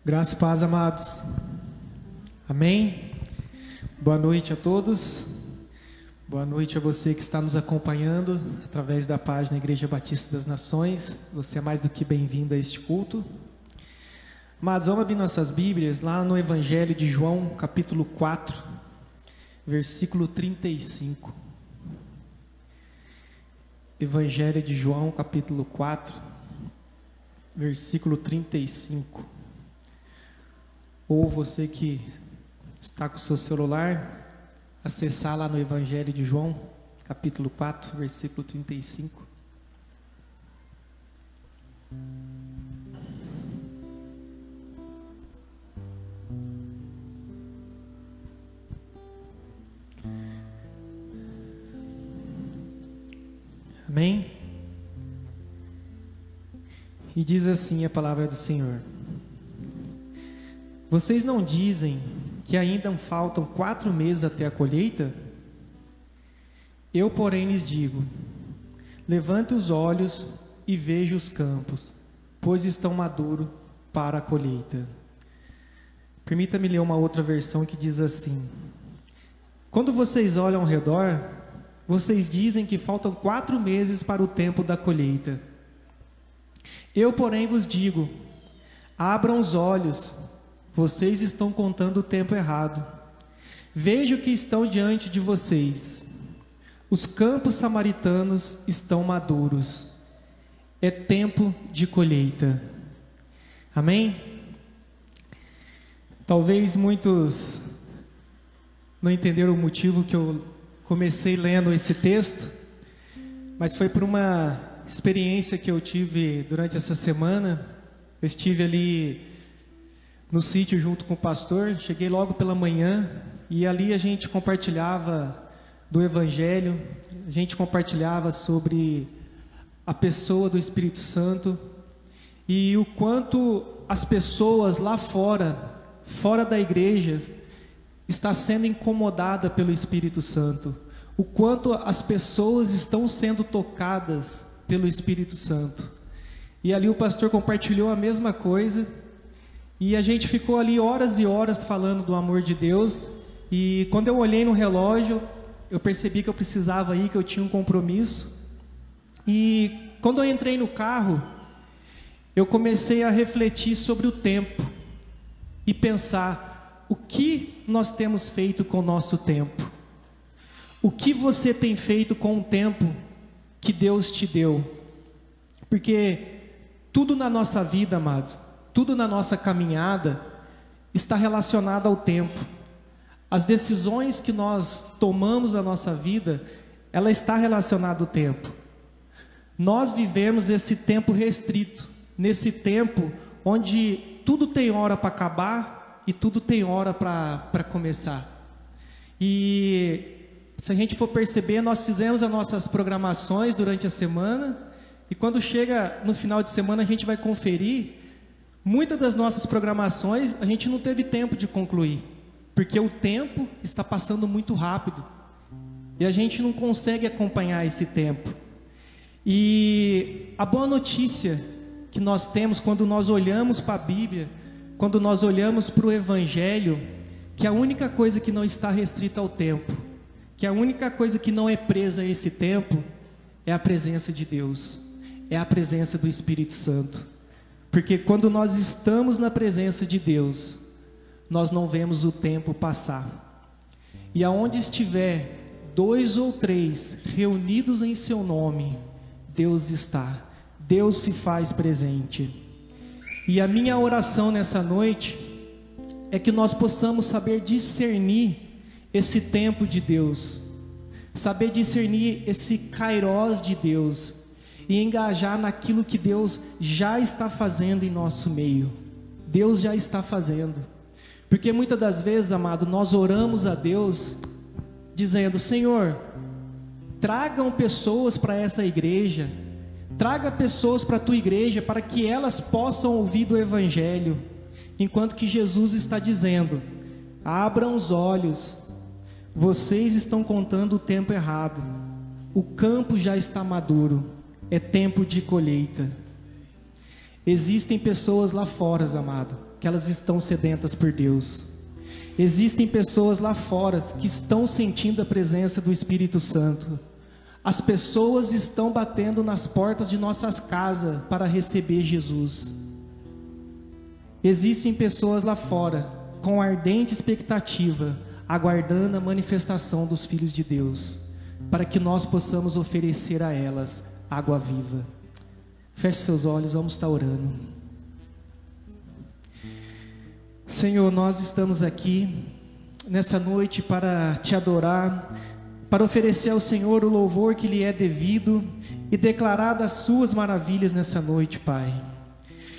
Graça e paz, amados. Amém? Boa noite a todos. Boa noite a você que está nos acompanhando através da página Igreja Batista das Nações. Você é mais do que bem-vindo a este culto. Amados, vamos abrir nossas Bíblias lá no Evangelho de João, capítulo 4, versículo 35. Evangelho de João, capítulo 4, versículo 35. Ou você que está com o seu celular, acessar lá no Evangelho de João, capítulo 4, versículo 35. Amém? E diz assim a palavra do Senhor: vocês não dizem que ainda faltam 4 meses até a colheita? Eu, porém, lhes digo: levante os olhos e veja os campos, pois estão maduros para a colheita. Permita-me ler uma outra versão que diz assim: quando vocês olham ao redor, vocês dizem que faltam 4 meses para o tempo da colheita. Eu, porém, vos digo: abram os olhos, vocês estão contando o tempo errado. Vejam que estão diante de vocês. Os campos samaritanos estão maduros. É tempo de colheita. Amém? Talvez muitos não entenderam o motivo que eu comecei lendo esse texto, mas foi por uma experiência que eu tive durante essa semana. Eu estive ali no sítio junto com o pastor, cheguei logo pela manhã e ali a gente compartilhava do Evangelho, a gente compartilhava sobre a pessoa do Espírito Santo e o quanto as pessoas lá fora da igreja, está sendo incomodada pelo Espírito Santo, o quanto as pessoas estão sendo tocadas pelo Espírito Santo. E ali o pastor compartilhou a mesma coisa. E a gente ficou ali horas e horas falando do amor de Deus. E quando eu olhei no relógio, eu percebi que eu precisava ir, que eu tinha um compromisso. E quando eu entrei no carro, eu comecei a refletir sobre o tempo e pensar: o que nós temos feito com o nosso tempo? O que você tem feito com o tempo que Deus te deu? Porque tudo na nossa vida, amados, tudo na nossa caminhada está relacionado ao tempo. As decisões que nós tomamos na nossa vida, ela está relacionada ao tempo. Nós vivemos esse tempo restrito, nesse tempo onde tudo tem hora para acabar e tudo tem hora para começar. E se a gente for perceber, nós fizemos as nossas programações durante a semana, e quando chega no final de semana a gente vai conferir. Muitas das nossas programações a gente não teve tempo de concluir, porque o tempo está passando muito rápido e a gente não consegue acompanhar esse tempo. E a boa notícia que nós temos quando nós olhamos para a Bíblia, quando nós olhamos para o Evangelho, que a única coisa que não está restrita ao tempo, que a única coisa que não é presa a esse tempo, é a presença de Deus, é a presença do Espírito Santo. Porque quando nós estamos na presença de Deus, nós não vemos o tempo passar. E aonde estiver 2 ou 3 reunidos em seu nome, Deus está, Deus se faz presente. E a minha oração nessa noite é que nós possamos saber discernir esse tempo de Deus, saber discernir esse kairós de Deus, e engajar naquilo que Deus já está fazendo em nosso meio. Deus já está fazendo. Porque muitas das vezes, amado, nós oramos a Deus dizendo: Senhor, tragam pessoas para essa igreja, traga pessoas para a tua igreja, para que elas possam ouvir do Evangelho. Enquanto que Jesus está dizendo: abram os olhos, vocês estão contando o tempo errado, o campo já está maduro. É tempo de colheita. Existem pessoas lá fora, amado, que elas estão sedentas por Deus. Existem pessoas lá fora que estão sentindo a presença do Espírito Santo. As pessoas estão batendo nas portas de nossas casas para receber Jesus. Existem pessoas lá fora com ardente expectativa, aguardando a manifestação dos filhos de Deus, para que nós possamos oferecer a elas água viva. Feche seus olhos, vamos estar orando. Senhor, nós estamos aqui nessa noite para te adorar, para oferecer ao Senhor o louvor que lhe é devido e declarar das suas maravilhas nessa noite, Pai.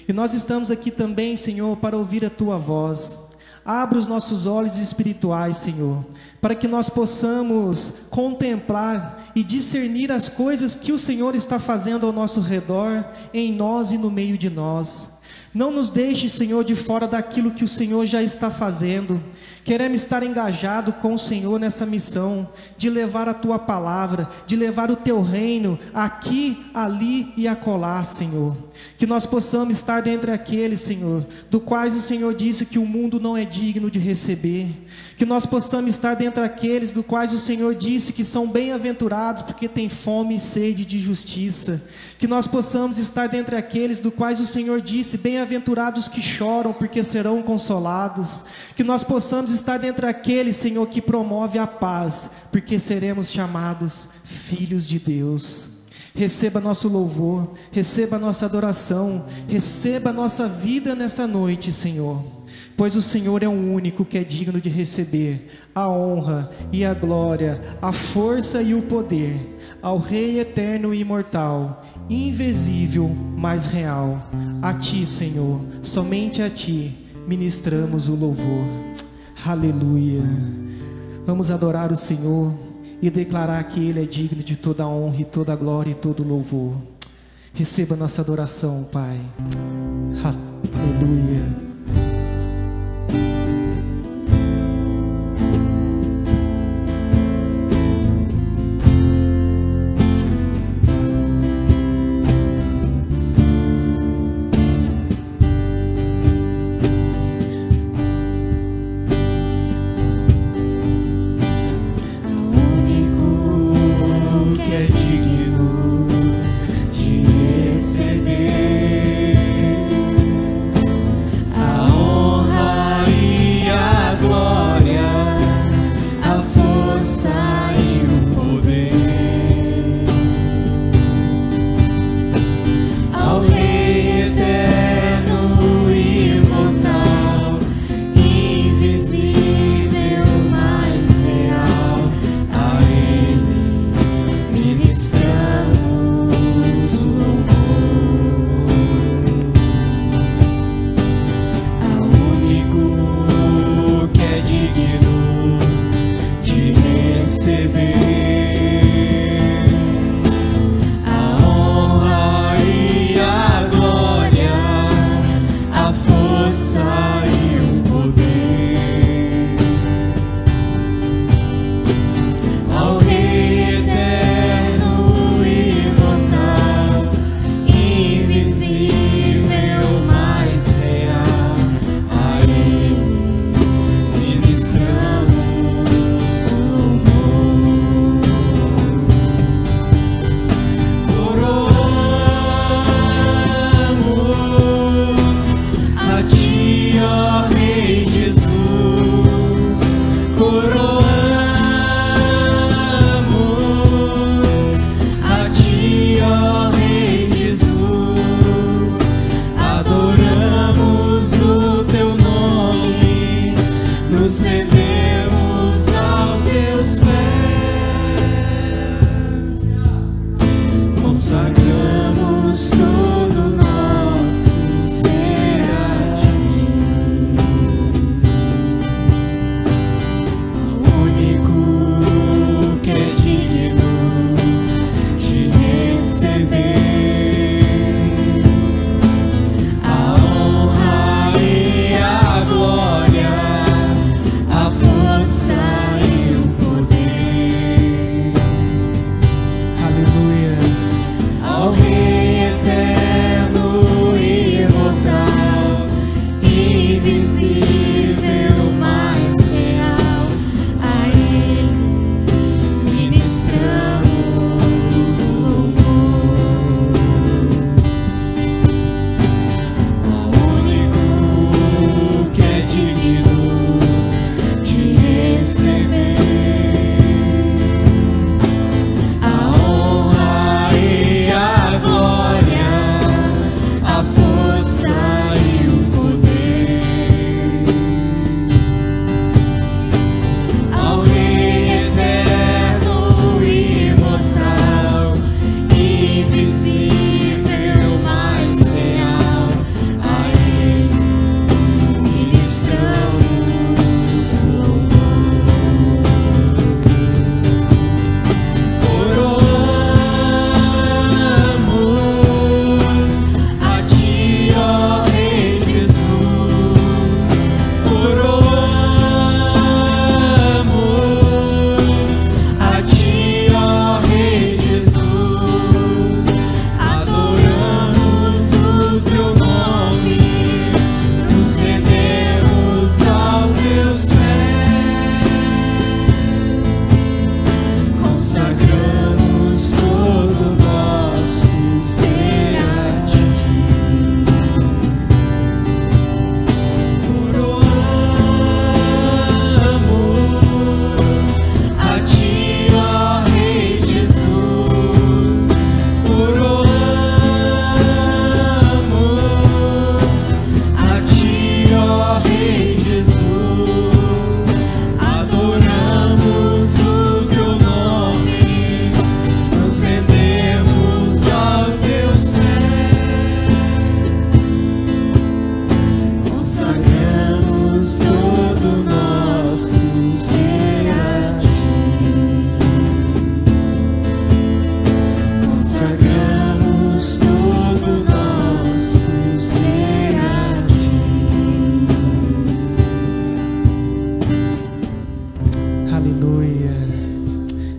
E nós estamos aqui também, Senhor, para ouvir a tua voz. Abra os nossos olhos espirituais, Senhor, para que nós possamos contemplar e discernir as coisas que o Senhor está fazendo ao nosso redor, em nós e no meio de nós. Não nos deixe, Senhor, de fora daquilo que o Senhor já está fazendo. Queremos estar engajado com o Senhor nessa missão, de levar a Tua palavra, de levar o Teu reino, aqui, ali e acolá, Senhor. Que nós possamos estar dentre aqueles, Senhor, do quais o Senhor disse que o mundo não é digno de receber. Que nós possamos estar dentre aqueles do quais o Senhor disse que são bem-aventurados porque têm fome e sede de justiça. Que nós possamos estar dentre aqueles do quais o Senhor disse, bem-aventurados que choram porque serão consolados. Que nós possamos estar dentre aqueles, Senhor, que promove a paz, porque seremos chamados filhos de Deus. Receba nosso louvor, receba nossa adoração, receba nossa vida nessa noite, Senhor, pois o Senhor é o único que é digno de receber a honra e a glória, a força e o poder, ao Rei eterno e imortal, invisível, mas real. A Ti, Senhor, somente a Ti ministramos o louvor. Aleluia. Vamos adorar o Senhor e declarar que Ele é digno de toda a honra e toda a glória e todo o louvor. Receba nossa adoração, Pai. Aleluia. A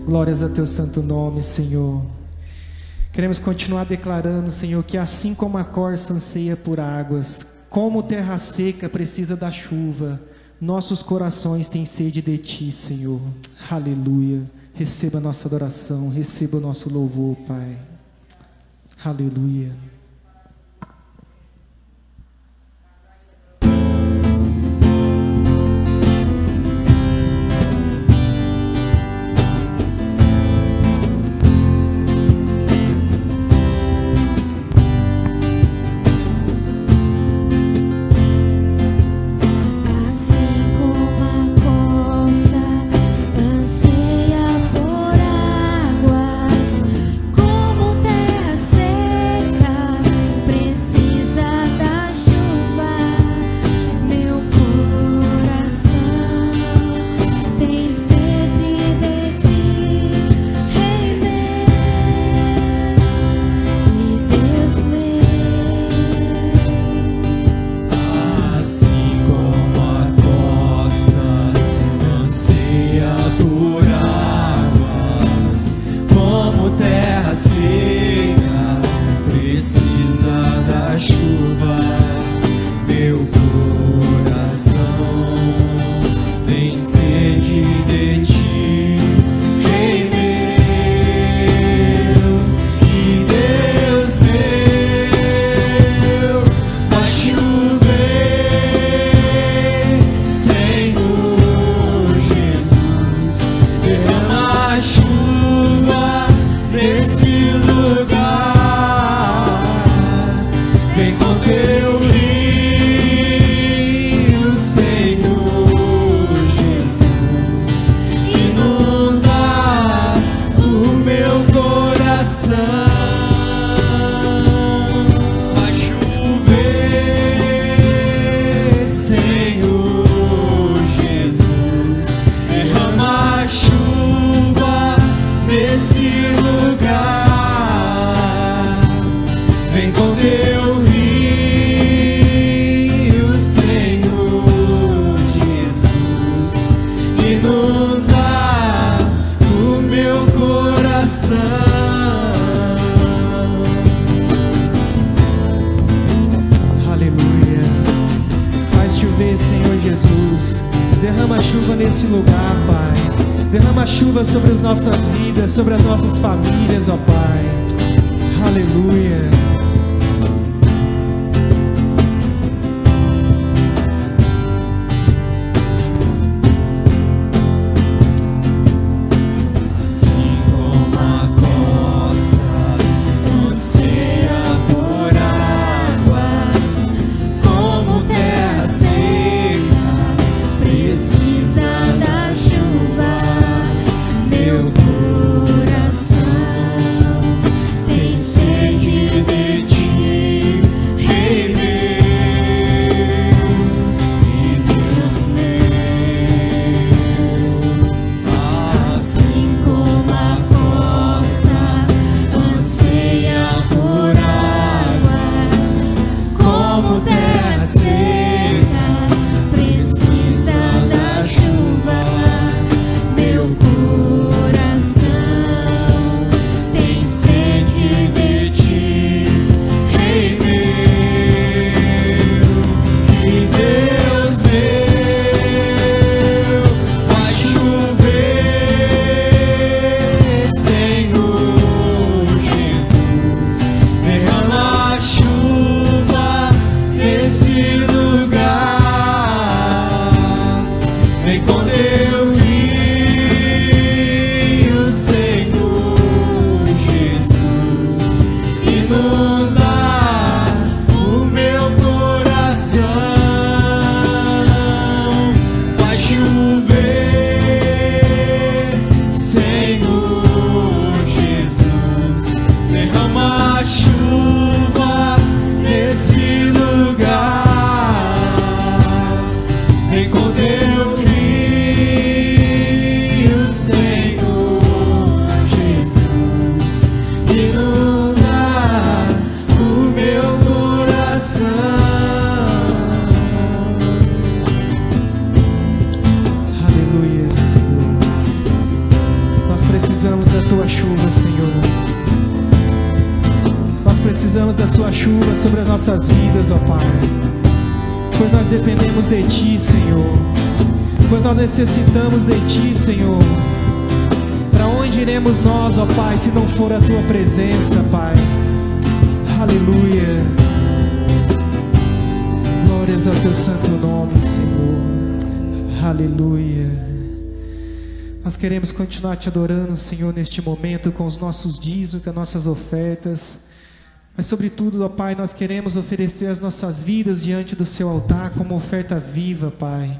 Glórias a teu santo nome, Senhor. Queremos continuar declarando, Senhor, que assim como a corça anseia por águas, como terra seca precisa da chuva, nossos corações têm sede de Ti, Senhor. Aleluia. Receba a nossa adoração, receba o nosso louvor, Pai. Aleluia. Sobre as nossas vidas, sobre as nossas famílias, ó Pai. Aleluia. Meu coração tem sede de tua chuva sobre as nossas vidas, ó Pai. Pois nós dependemos de Ti, Senhor. Pois nós necessitamos de Ti, Senhor. Para onde iremos nós, ó Pai, se não for a Tua presença, Pai? Aleluia. Glórias ao Teu santo nome, Senhor. Aleluia. Nós queremos continuar Te adorando, Senhor, neste momento, com os nossos dízimos, com as nossas ofertas. Mas sobretudo, ó Pai, nós queremos oferecer as nossas vidas diante do Seu altar como oferta viva, Pai.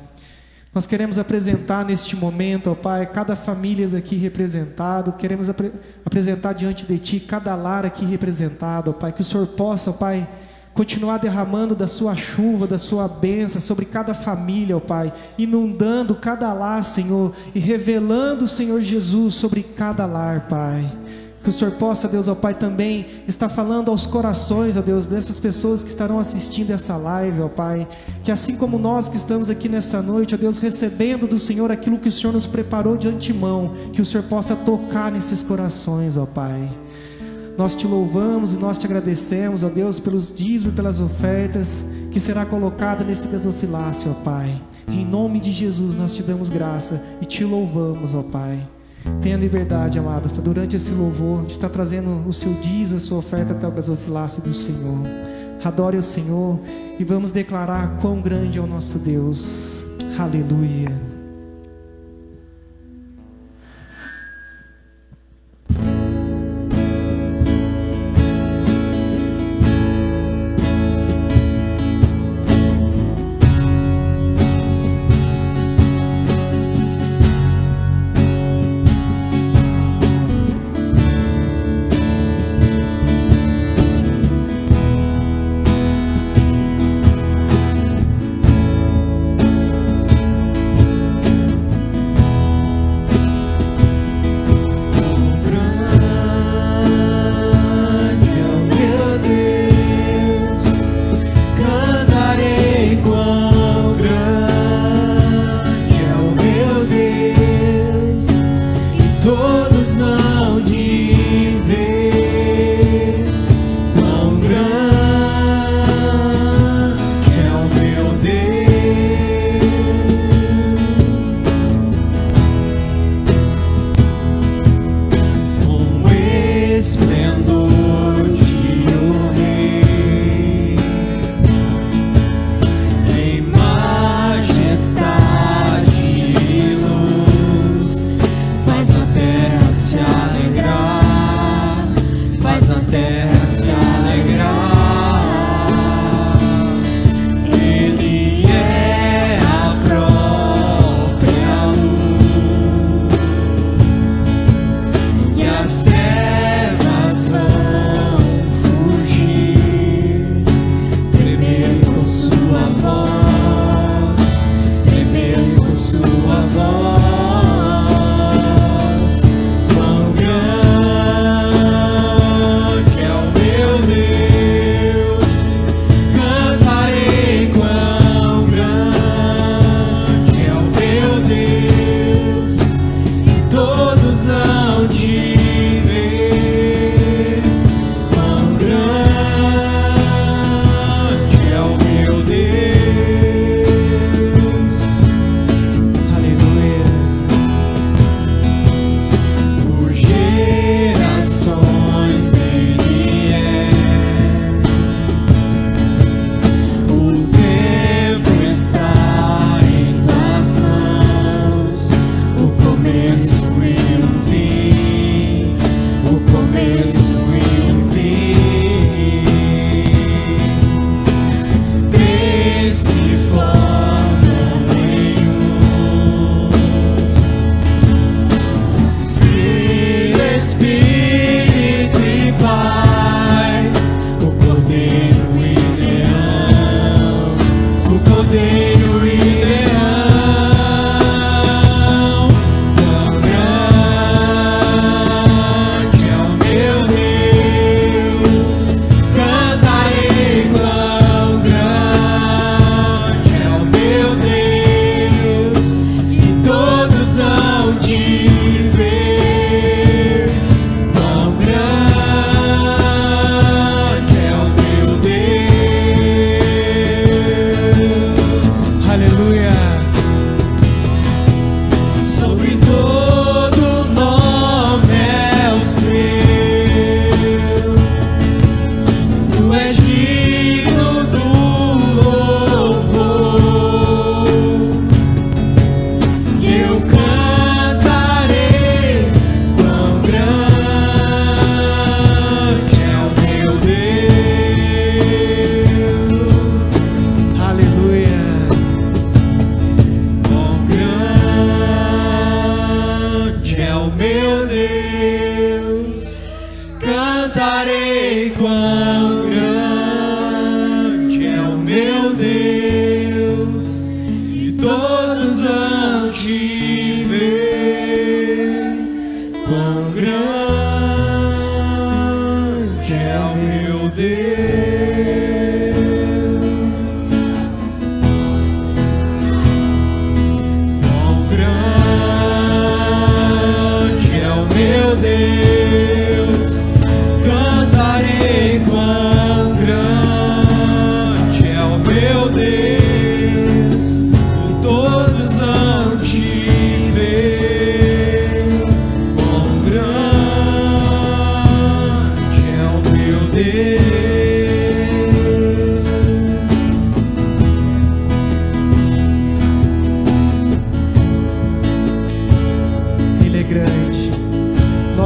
Nós queremos apresentar neste momento, ó Pai, cada família aqui representado. Queremos apresentar diante de Ti cada lar aqui representado, ó Pai. Que o Senhor possa, ó Pai, continuar derramando da Sua chuva, da Sua bênção sobre cada família, ó Pai, inundando cada lar, Senhor, e revelando o Senhor Jesus sobre cada lar, Pai. Que o Senhor possa, Deus, ó Pai, também estar falando aos corações, ó Deus, dessas pessoas que estarão assistindo essa live, ó Pai. Que assim como nós que estamos aqui nessa noite, ó Deus, recebendo do Senhor aquilo que o Senhor nos preparou de antemão, que o Senhor possa tocar nesses corações, ó Pai. Nós Te louvamos e nós Te agradecemos, ó Deus, pelos dízimos e pelas ofertas que será colocada nesse gasofilácio, ó Pai. Em nome de Jesus nós Te damos graça e Te louvamos, ó Pai. Tenha liberdade, amado, durante esse louvor, de estar trazendo o seu dízimo, a sua oferta até o gasofilácio do Senhor. Adore o Senhor e vamos declarar quão grande é o nosso Deus. Aleluia.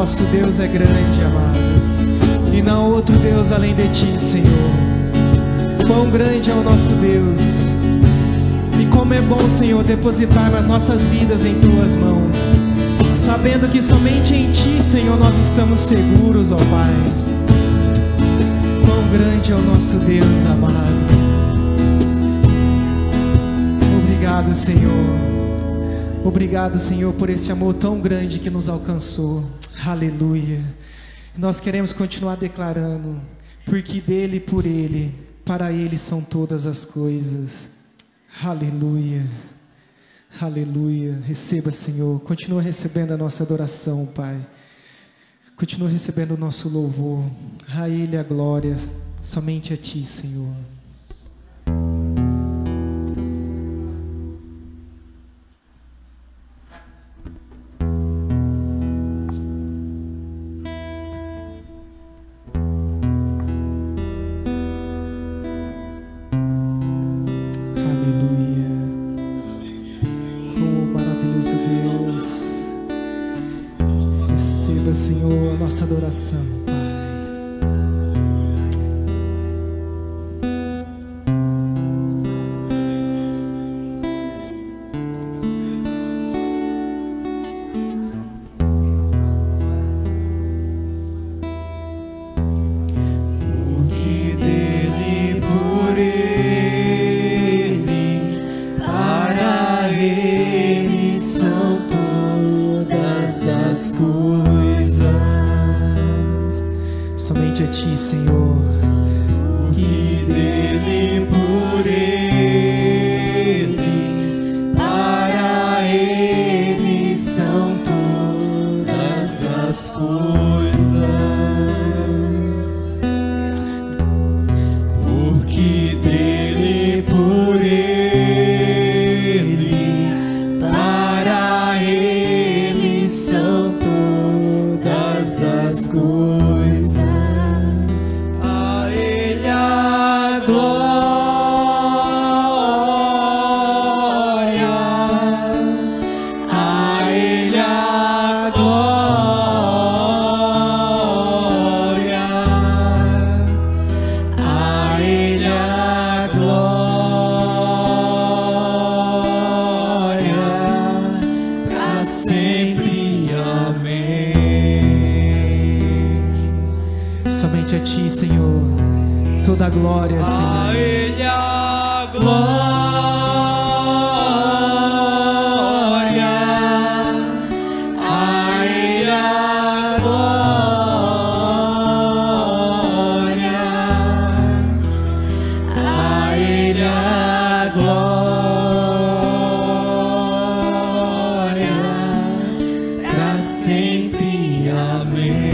nosso Deus é grande, amados, e não há outro Deus além de Ti, Senhor. Quão grande é o nosso Deus, e como é bom, Senhor, depositar as nossas vidas em Tuas mãos, sabendo que somente em Ti, Senhor, nós estamos seguros, ó Pai. Quão grande é o nosso Deus, amado. Obrigado, Senhor. Obrigado, Senhor, por esse amor tão grande que nos alcançou. Aleluia. Nós queremos continuar declarando, porque dele, por ele, para ele são todas as coisas. Aleluia. Aleluia. Receba, Senhor. Continua recebendo a nossa adoração, Pai. Continua recebendo o nosso louvor. A Ele a glória. Somente a Ti, Senhor. Senhor, a nossa adoração, Pai. Porque dele, por ele, para ele são todas as coisas. Somente a Ti, Senhor. Porque dele, por ele, para ele são todas as coisas. Porque dele, por ele, para ele são todas as coisas. A Ele a glória, a Ele a glória, a Ele a glória, para sempre. Amém. Somente a Ti, Senhor, toda a glória, Senhor. A Ele a glória, a Ele a glória, a Ele a glória, para sempre. Amém.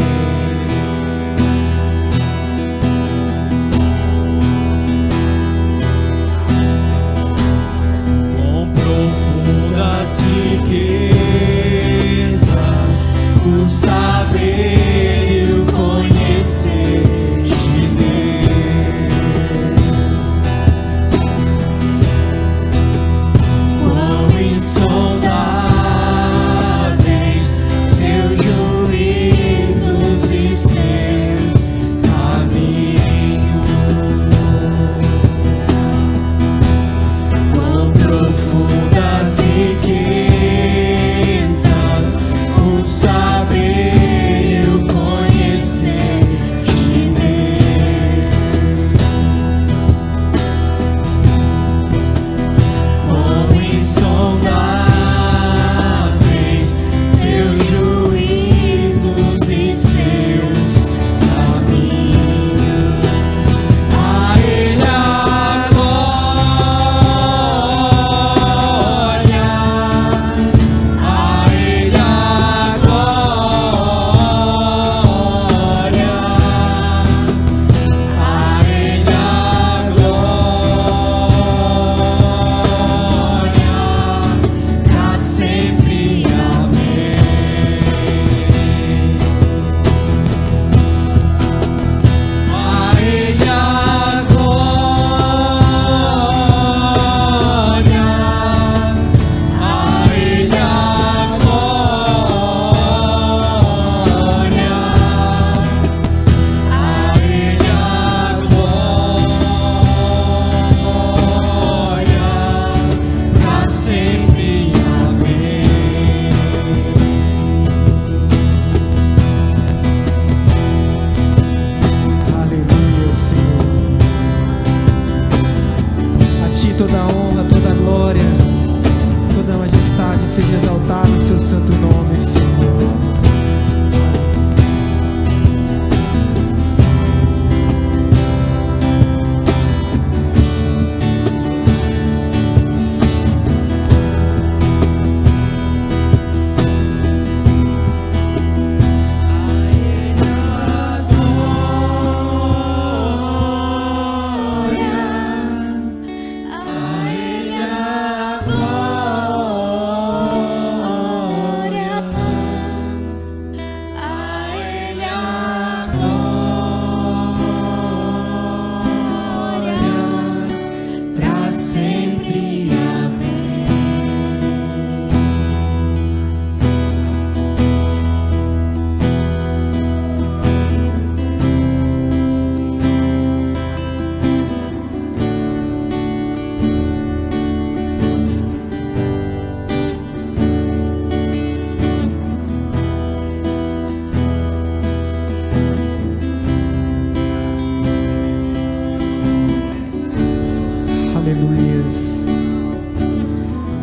seja exaltado o seu santo nome, Senhor.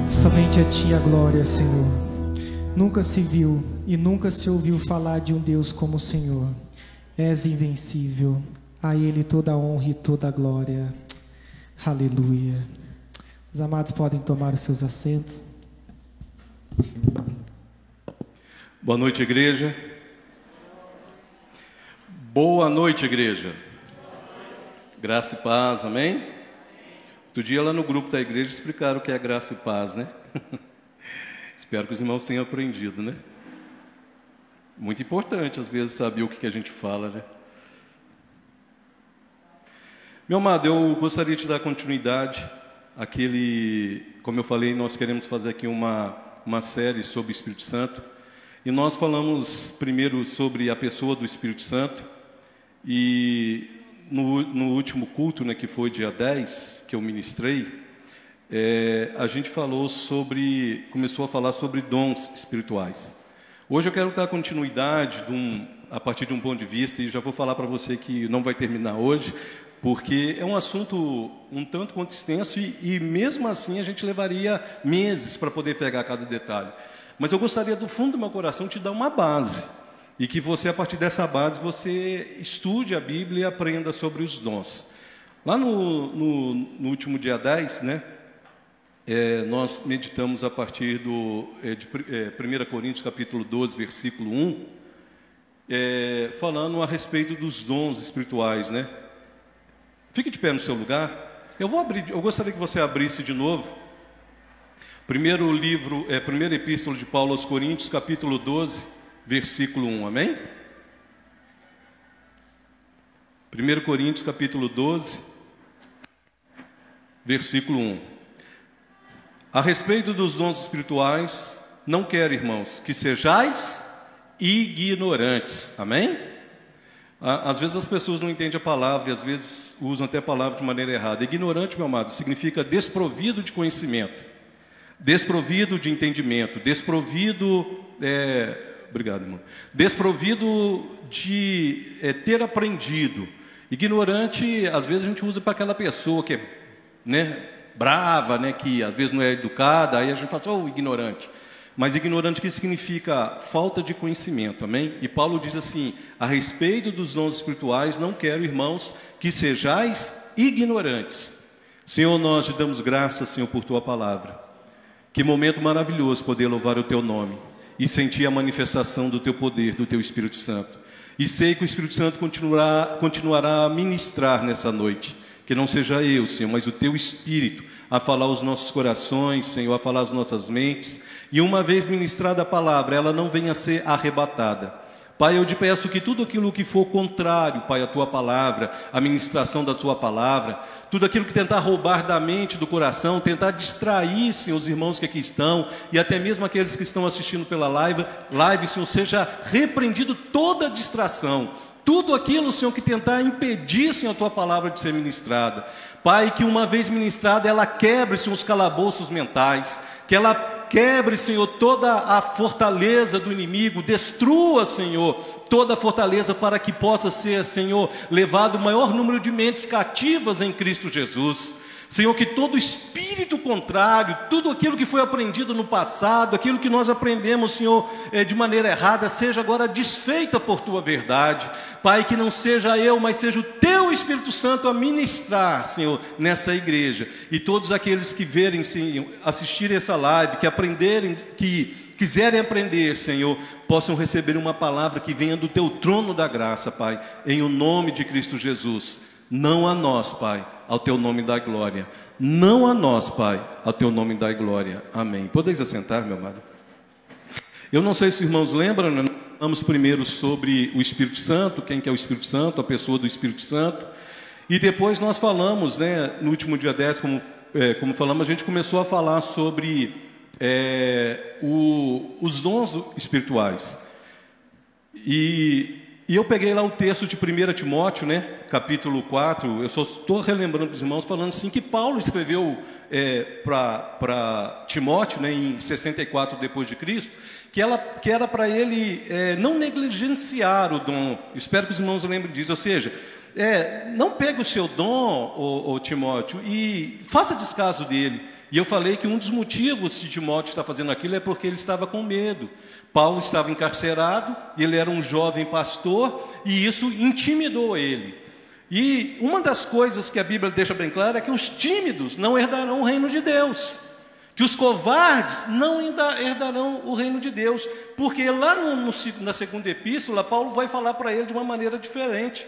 Somente a Ti a glória, Senhor. Nunca se viu e nunca se ouviu falar de um Deus como o Senhor. És invencível. A Ele toda a honra e toda a glória. Aleluia. Os amados podem tomar os seus assentos. Boa noite, igreja. Boa noite, igreja. Graça e paz, amém? Outro dia lá no grupo da igreja explicaram o que é graça e paz, né? Espero que os irmãos tenham aprendido, né? Muito importante, às vezes, saber o que a gente fala, né? Meu amado, eu gostaria de dar continuidade àquele... Como eu falei, nós queremos fazer aqui uma série sobre o Espírito Santo. E nós falamos primeiro sobre a pessoa do Espírito Santo. E no último culto, né, que foi dia 10, que eu ministrei, a gente começou a falar sobre dons espirituais. Hoje eu quero dar continuidade a partir de um ponto de vista, e já vou falar para você que não vai terminar hoje, porque é um assunto um tanto quanto extenso e mesmo assim a gente levaria meses para poder pegar cada detalhe. Mas eu gostaria do fundo do meu coração te dar uma base, e que você, a partir dessa base, você estude a Bíblia e aprenda sobre os dons. Lá no último dia 10, né, nós meditamos a partir de 1 Coríntios capítulo 12, versículo 1, falando a respeito dos dons espirituais, né? Fique de pé no seu lugar. Eu gostaria que você abrisse de novo. Primeira epístola de Paulo aos Coríntios, capítulo 12, versículo 1, amém? 1 Coríntios, capítulo 12, versículo 1. A respeito dos dons espirituais, não quero, irmãos, que sejais ignorantes, amém? Às vezes as pessoas não entendem a palavra e às vezes usam até a palavra de maneira errada. Ignorante, meu amado, significa desprovido de conhecimento, desprovido de entendimento, desprovido... Obrigado, irmão. Desprovido de ter aprendido. Ignorante, às vezes a gente usa para aquela pessoa que é, né, brava, né, que às vezes não é educada, aí a gente fala assim, ignorante. Mas ignorante que significa falta de conhecimento, amém? E Paulo diz assim, a respeito dos dons espirituais, não quero, irmãos, que sejais ignorantes. Senhor, nós te damos graças, Senhor, por Tua palavra. Que momento maravilhoso poder louvar o Teu nome e sentir a manifestação do Teu poder, do Teu Espírito Santo. E sei que o Espírito Santo continuará a ministrar nessa noite. Que não seja eu, Senhor, mas o Teu Espírito a falar aos nossos corações, Senhor, a falar às nossas mentes. E uma vez ministrada a palavra, ela não venha a ser arrebatada. Pai, eu te peço que tudo aquilo que for contrário, Pai, à Tua palavra, a ministração da Tua palavra, tudo aquilo que tentar roubar da mente, do coração, tentar distrair, Senhor, os irmãos que aqui estão, e até mesmo aqueles que estão assistindo pela live, Senhor, seja repreendido toda distração, tudo aquilo, Senhor, que tentar impedir, Senhor, a Tua palavra de ser ministrada. Pai, que uma vez ministrada, ela quebre, Senhor, os calabouços mentais, que ela quebre, Senhor, toda a fortaleza do inimigo, destrua, Senhor, toda a fortaleza para que possa ser, Senhor, levado o maior número de mentes cativas em Cristo Jesus. Senhor, que todo espírito contrário, tudo aquilo que foi aprendido no passado, aquilo que nós aprendemos, Senhor, de maneira errada, seja agora desfeita por Tua verdade. Pai, que não seja eu, mas seja o Teu Espírito Santo a ministrar, Senhor, nessa igreja. E todos aqueles que verem, Senhor, assistirem essa live, que aprenderem, que quiserem aprender, Senhor, possam receber uma palavra que venha do Teu trono da graça, Pai, em o nome de Cristo Jesus. Não a nós, Pai, ao Teu nome da glória. Não a nós, Pai, ao Teu nome da glória. Amém. Podeis assentar, meu amado? Eu não sei se os irmãos lembram, né? Falamos primeiro sobre o Espírito Santo, quem que é o Espírito Santo, a pessoa do Espírito Santo. E depois nós falamos, né, no último dia 10, como falamos, a gente começou a falar sobre os dons espirituais. E eu peguei lá o texto de 1 Timóteo, né, capítulo 4, eu só estou relembrando para os irmãos, falando assim, que Paulo escreveu para Timóteo, né, em 64 depois de Cristo, que era para ele não negligenciar o dom. Espero que os irmãos lembrem disso, ou seja, não pegue o seu dom, ô Timóteo, e faça descaso dele. E eu falei que um dos motivos de Timóteo estar fazendo aquilo é porque ele estava com medo. Paulo estava encarcerado, ele era um jovem pastor, e isso intimidou ele. E uma das coisas que a Bíblia deixa bem clara é que os tímidos não herdarão o reino de Deus, que os covardes não herdarão o reino de Deus, porque lá na segunda epístola, Paulo vai falar para ele de uma maneira diferente.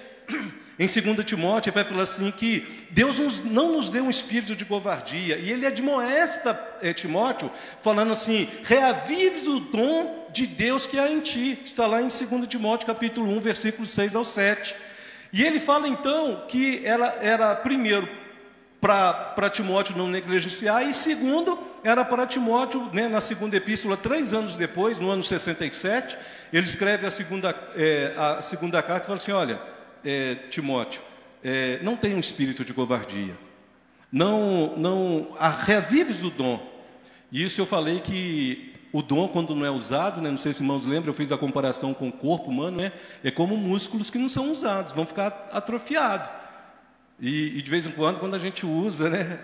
Em 2 Timóteo, ele vai falar assim que Deus não nos deu um espírito de covardia, e ele admoesta Timóteo, falando assim, reavives o dom de Deus que há em ti. Está lá em 2 Timóteo, capítulo 1, versículos 6 ao 7. E ele fala então que ela era primeiro para Timóteo não negligenciar, e segundo, era para Timóteo, né, na segunda epístola, 3 anos depois, no ano 67, ele escreve a segunda carta e fala assim, olha, Timóteo, não tenha um espírito de covardia, reavives o dom. E isso eu falei que o dom, quando não é usado, né, não sei se irmãos lembram, eu fiz a comparação com o corpo humano, né, é como músculos que não são usados, vão ficar atrofiados. E de vez em quando a gente usa, né,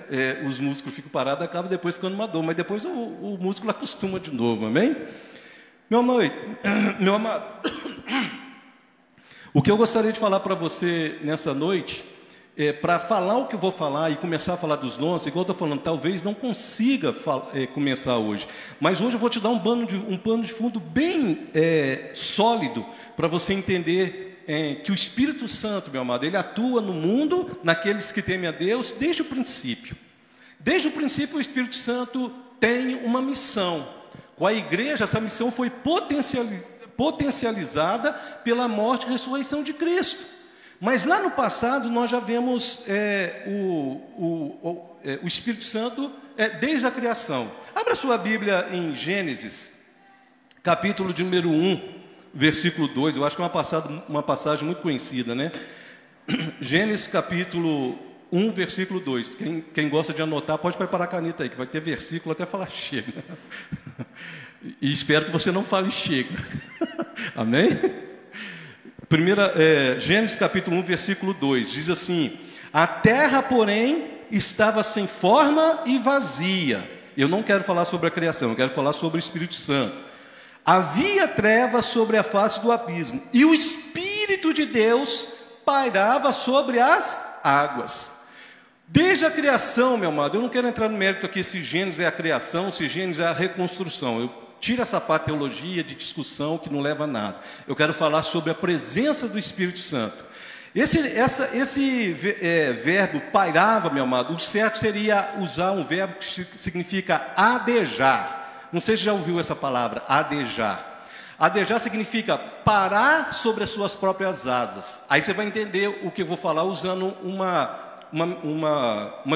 os músculos ficam parados, acaba depois ficando uma dor, mas depois o músculo acostuma de novo, amém? Meu amado, o que eu gostaria de falar para você nessa noite, para falar o que eu vou falar e começar a falar dos dons, igual eu estou falando, talvez não consiga começar hoje, mas hoje eu vou te dar um pano de fundo bem sólido, para você entender que o Espírito Santo, meu amado, ele atua no mundo, naqueles que temem a Deus, desde o princípio. Desde o princípio o Espírito Santo tem uma missão. Com a igreja, essa missão foi potencializada pela morte e ressurreição de Cristo. Mas lá no passado nós já vemos o Espírito Santo desde a criação. Abra sua Bíblia em Gênesis, capítulo de número 1, versículo 2, eu acho que é uma passagem muito conhecida, né? Gênesis capítulo 1, versículo 2. Quem gosta de anotar, pode preparar a caneta aí, que vai ter versículo até falar chega. E espero que você não fale chega. Amém? Gênesis capítulo 1, versículo 2, diz assim, a terra, porém, estava sem forma e vazia. Eu não quero falar sobre a criação, eu quero falar sobre o Espírito Santo. Havia trevas sobre a face do abismo, e o Espírito de Deus pairava sobre as águas. Desde a criação, meu amado, eu não quero entrar no mérito aqui se Gênesis é a criação, se Gênesis é a reconstrução. Eu tiro essa parte de teologia, de discussão, que não leva a nada. Eu quero falar sobre a presença do Espírito Santo. Esse verbo pairava, meu amado, o certo seria usar um verbo que significa adejar. Não sei se já ouviu essa palavra, adejar. Adejar significa parar sobre as suas próprias asas. Aí você vai entender o que eu vou falar usando uma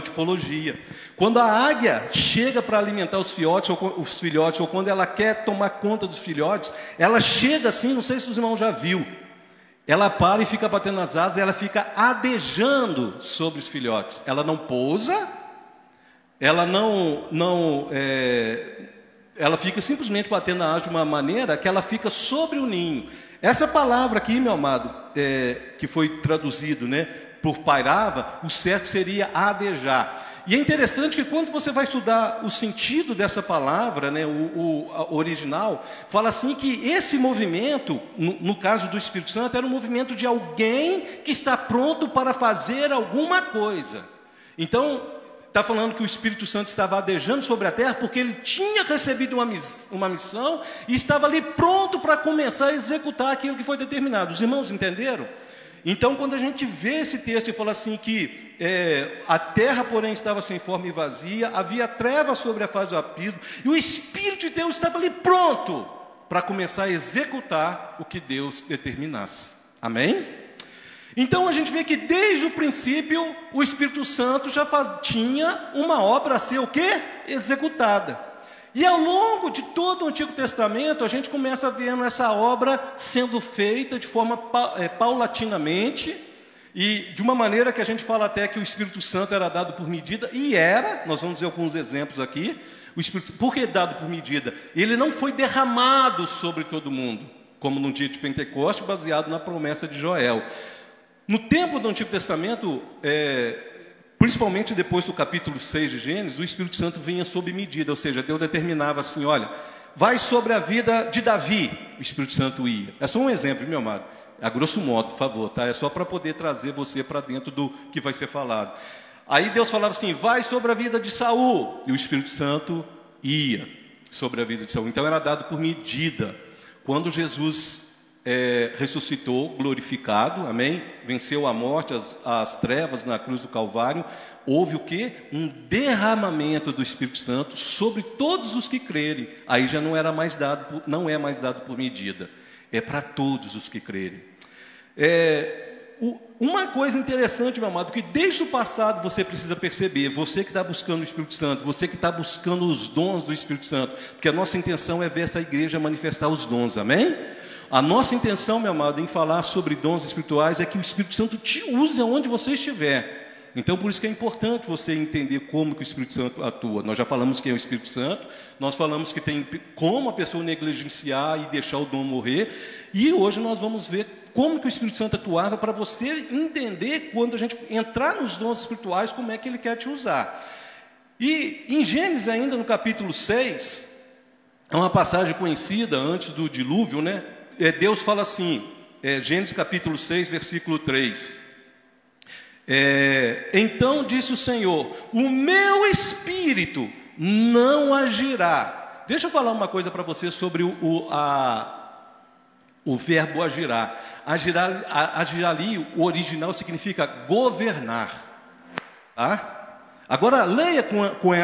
tipologia. Quando a águia chega para alimentar os filhotes, ou quando ela quer tomar conta dos filhotes, ela chega assim, não sei se os irmãos já viu. Ela para e fica batendo as asas, ela fica adejando sobre os filhotes. Ela não pousa, ela ela fica simplesmente batendo a asa de uma maneira que ela fica sobre o ninho. Essa palavra aqui, meu amado, que foi traduzido, né, por pairava, o certo seria adejar. E é interessante que quando você vai estudar o sentido dessa palavra, né, o original, fala assim que esse movimento, no caso do Espírito Santo, era um movimento de alguém que está pronto para fazer alguma coisa. Então, está falando que o Espírito Santo estava adejando sobre a terra porque ele tinha recebido uma missão e estava ali pronto para começar a executar aquilo que foi determinado. Os irmãos entenderam? Então, quando a gente vê esse texto e fala assim que a terra, porém, estava sem forma e vazia, havia trevas sobre a face do abismo, e o Espírito de Deus estava ali pronto para começar a executar o que Deus determinasse. Amém? Então, a gente vê que desde o princípio, o Espírito Santo já tinha uma obra a ser o quê? Executada. E ao longo de todo o Antigo Testamento, a gente começa vendo essa obra sendo feita de forma paulatinamente, e de uma maneira que a gente fala até que o Espírito Santo era dado por medida, e era, nós vamos ver alguns exemplos aqui. Por que dado por medida? Ele não foi derramado sobre todo mundo, como no dia de Pentecoste, baseado na promessa de Joel. No tempo do Antigo Testamento, principalmente depois do capítulo 6 de Gênesis, o Espírito Santo vinha sob medida, ou seja, Deus determinava assim, olha, vai sobre a vida de Davi, o Espírito Santo ia. É só um exemplo, meu amado, a grosso modo, por favor, tá? É só para poder trazer você para dentro do que vai ser falado. Aí Deus falava assim, vai sobre a vida de Saul, e o Espírito Santo ia sobre a vida de Saul. Então era dado por medida. Quando Jesus ressuscitou, glorificado, amém? Venceu a morte, as trevas na cruz do Calvário, houve o quê? Um derramamento do Espírito Santo sobre todos os que crerem. Aí já não é mais dado por medida, é para todos os que crerem. Uma coisa interessante, meu amado, que desde o passado você precisa perceber, você que está buscando o Espírito Santo, você que está buscando os dons do Espírito Santo, porque a nossa intenção é ver essa igreja manifestar os dons, amém? A nossa intenção, meu amado, em falar sobre dons espirituais é que o Espírito Santo te use aonde você estiver. Então, por isso que é importante você entender como que o Espírito Santo atua. Nós já falamos quem é o Espírito Santo, nós falamos que tem como a pessoa negligenciar e deixar o dom morrer, e hoje nós vamos ver como que o Espírito Santo atuava para você entender, quando a gente entrar nos dons espirituais, como é que ele quer te usar. E em Gênesis ainda, no capítulo 6, é uma passagem conhecida antes do dilúvio, né? Deus fala assim, Gênesis capítulo 6, versículo 3. Então disse o Senhor, o meu espírito não agirá. Deixa eu falar uma coisa para você sobre o verbo agirá. Agirá ali, o original significa governar. Tá? Agora leia com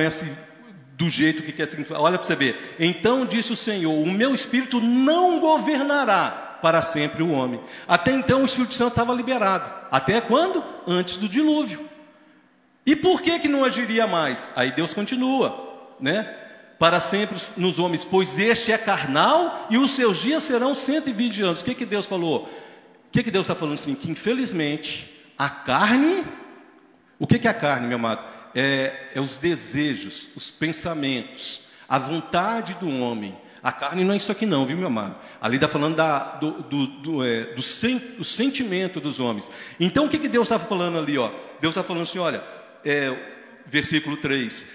esse do jeito que quer significar. Olha para você ver. Então disse o Senhor, o meu espírito não governará para sempre o homem. Até então o Espírito Santo estava liberado. Até quando? Antes do dilúvio. E por que não agiria mais? Aí Deus continua, né? Para sempre nos homens, pois este é carnal e os seus dias serão 120 anos. O que Deus falou? O que Deus está falando assim? Que infelizmente a carne, o que é a carne, meu amado? É os desejos, os pensamentos, a vontade do homem. A carne não é isso aqui não, viu, meu amado? Ali está falando do sentimento dos homens. Então o que Deus está falando ali? Ó? Deus está falando assim, olha, versículo 3.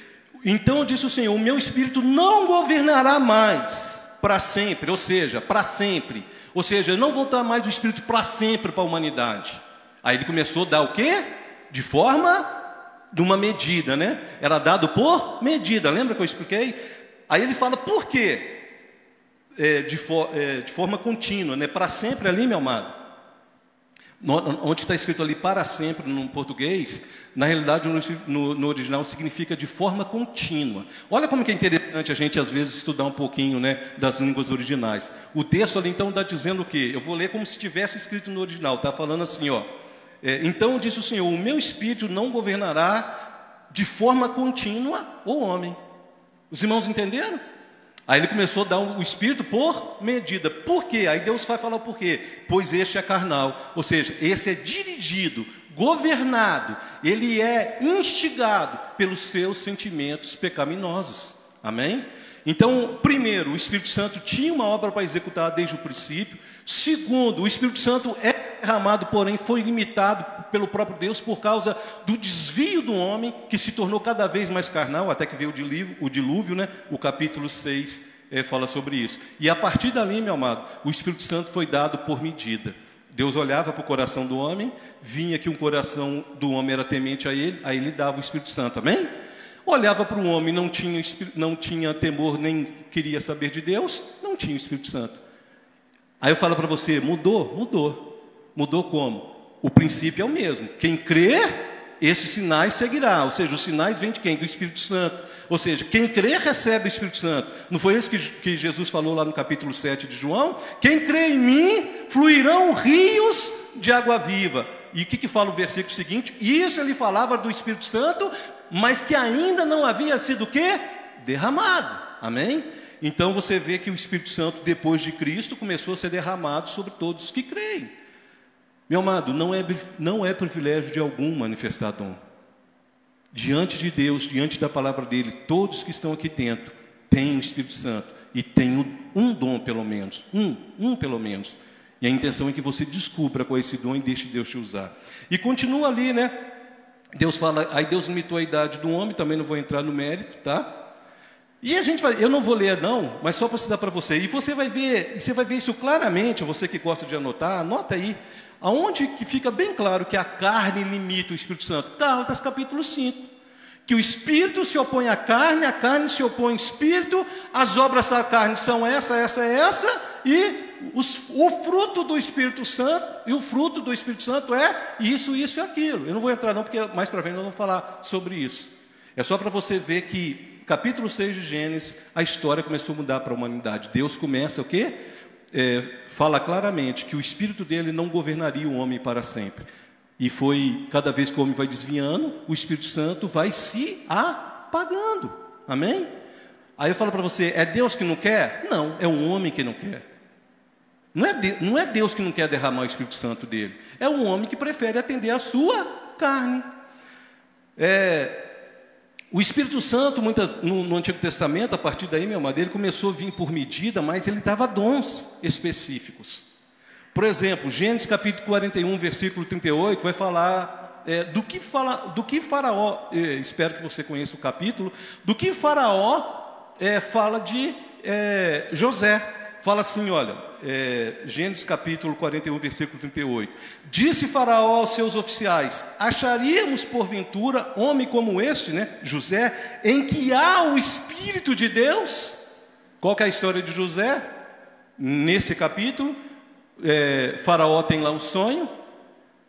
Então disse o Senhor, o meu espírito não governará mais para sempre, ou seja, para sempre. Ou seja, não vou dar mais o espírito para sempre para a humanidade. Aí ele começou a dar o quê? De uma medida, né? Era dado por medida, lembra que eu expliquei? Aí ele fala, por quê? De forma contínua, né? Para sempre ali, meu amado. Onde está escrito ali para sempre no português, na realidade no original significa de forma contínua. Olha como que é interessante a gente às vezes estudar um pouquinho, né, das línguas originais. O texto ali então está dizendo o quê? Eu vou ler como se tivesse escrito no original. Está falando assim, ó. Então disse o Senhor, o meu espírito não governará de forma contínua o homem. Os irmãos entenderam? Aí ele começou a dar o espírito por medida. Por quê? Aí Deus vai falar o porquê. Pois este é carnal. Ou seja, esse é dirigido, governado. Ele é instigado pelos seus sentimentos pecaminosos. Amém? Então, primeiro, o Espírito Santo tinha uma obra para executar desde o princípio. Segundo, o Espírito Santo é derramado, porém, foi limitado pelo próprio Deus por causa do desvio do homem, que se tornou cada vez mais carnal, até que veio o dilúvio, né? O capítulo 6 fala sobre isso. E a partir dali, meu amado, o Espírito Santo foi dado por medida. Deus olhava para o coração do homem, vinha que o coração do homem era temente a ele, aí ele dava o Espírito Santo, amém? Olhava para o homem, não tinha temor, nem queria saber de Deus, não tinha o Espírito Santo. Aí eu falo para você, mudou. Mudou como? O princípio é o mesmo. Quem crer, esses sinais seguirá. Ou seja, os sinais vêm de quem? Do Espírito Santo. Ou seja, quem crer, recebe o Espírito Santo. Não foi isso que Jesus falou lá no capítulo 7 de João? Quem crê em mim, fluirão rios de água viva. E o que fala o versículo seguinte? Isso ele falava do Espírito Santo, mas que ainda não havia sido o quê? Derramado. Amém? Então você vê que o Espírito Santo, depois de Cristo, começou a ser derramado sobre todos os que creem. Meu amado, não é privilégio de algum manifestar dom. Diante de Deus, diante da palavra dele, todos que estão aqui dentro têm o Espírito Santo e têm um dom pelo menos, um pelo menos. E a intenção é que você descubra qual é esse dom e deixe Deus te usar. E continua ali, né? Deus fala, aí Deus limitou a idade do homem, também não vou entrar no mérito, tá? E a gente vai, eu não vou ler não, mas só para citar para você. E você vai ver isso claramente, você que gosta de anotar, anota aí. Aonde que fica bem claro que a carne limita o Espírito Santo? Gálatas capítulo 5. Que o Espírito se opõe à carne, a carne se opõe ao Espírito, as obras da carne são essa, e o fruto do Espírito Santo, e o fruto do Espírito Santo é isso e aquilo. Eu não vou entrar não, porque mais para frente nós vamos falar sobre isso. É só para você ver que, capítulo 6 de Gênesis, a história começou a mudar para a humanidade. Deus começa o quê? Fala claramente que o Espírito dele não governaria o homem para sempre. E foi, cada vez que o homem vai desviando, o Espírito Santo vai se apagando. Amém? Aí eu falo para você, é Deus que não quer? Não, é um homem que não quer. Não é Deus que não quer derramar o Espírito Santo dele. É um homem que prefere atender a sua carne. O Espírito Santo, no Antigo Testamento, a partir daí, meu amado, ele começou a vir por medida, mas ele dava dons específicos. Por exemplo, Gênesis capítulo 41, versículo 38, vai falar do que Faraó, espero que você conheça o capítulo, do que Faraó fala de José. Fala assim, olha, Gênesis capítulo 41, versículo 38. Disse Faraó aos seus oficiais, acharíamos porventura homem como este, né, José, em que há o Espírito de Deus? Qual que é a história de José? Nesse capítulo, Faraó tem lá um sonho,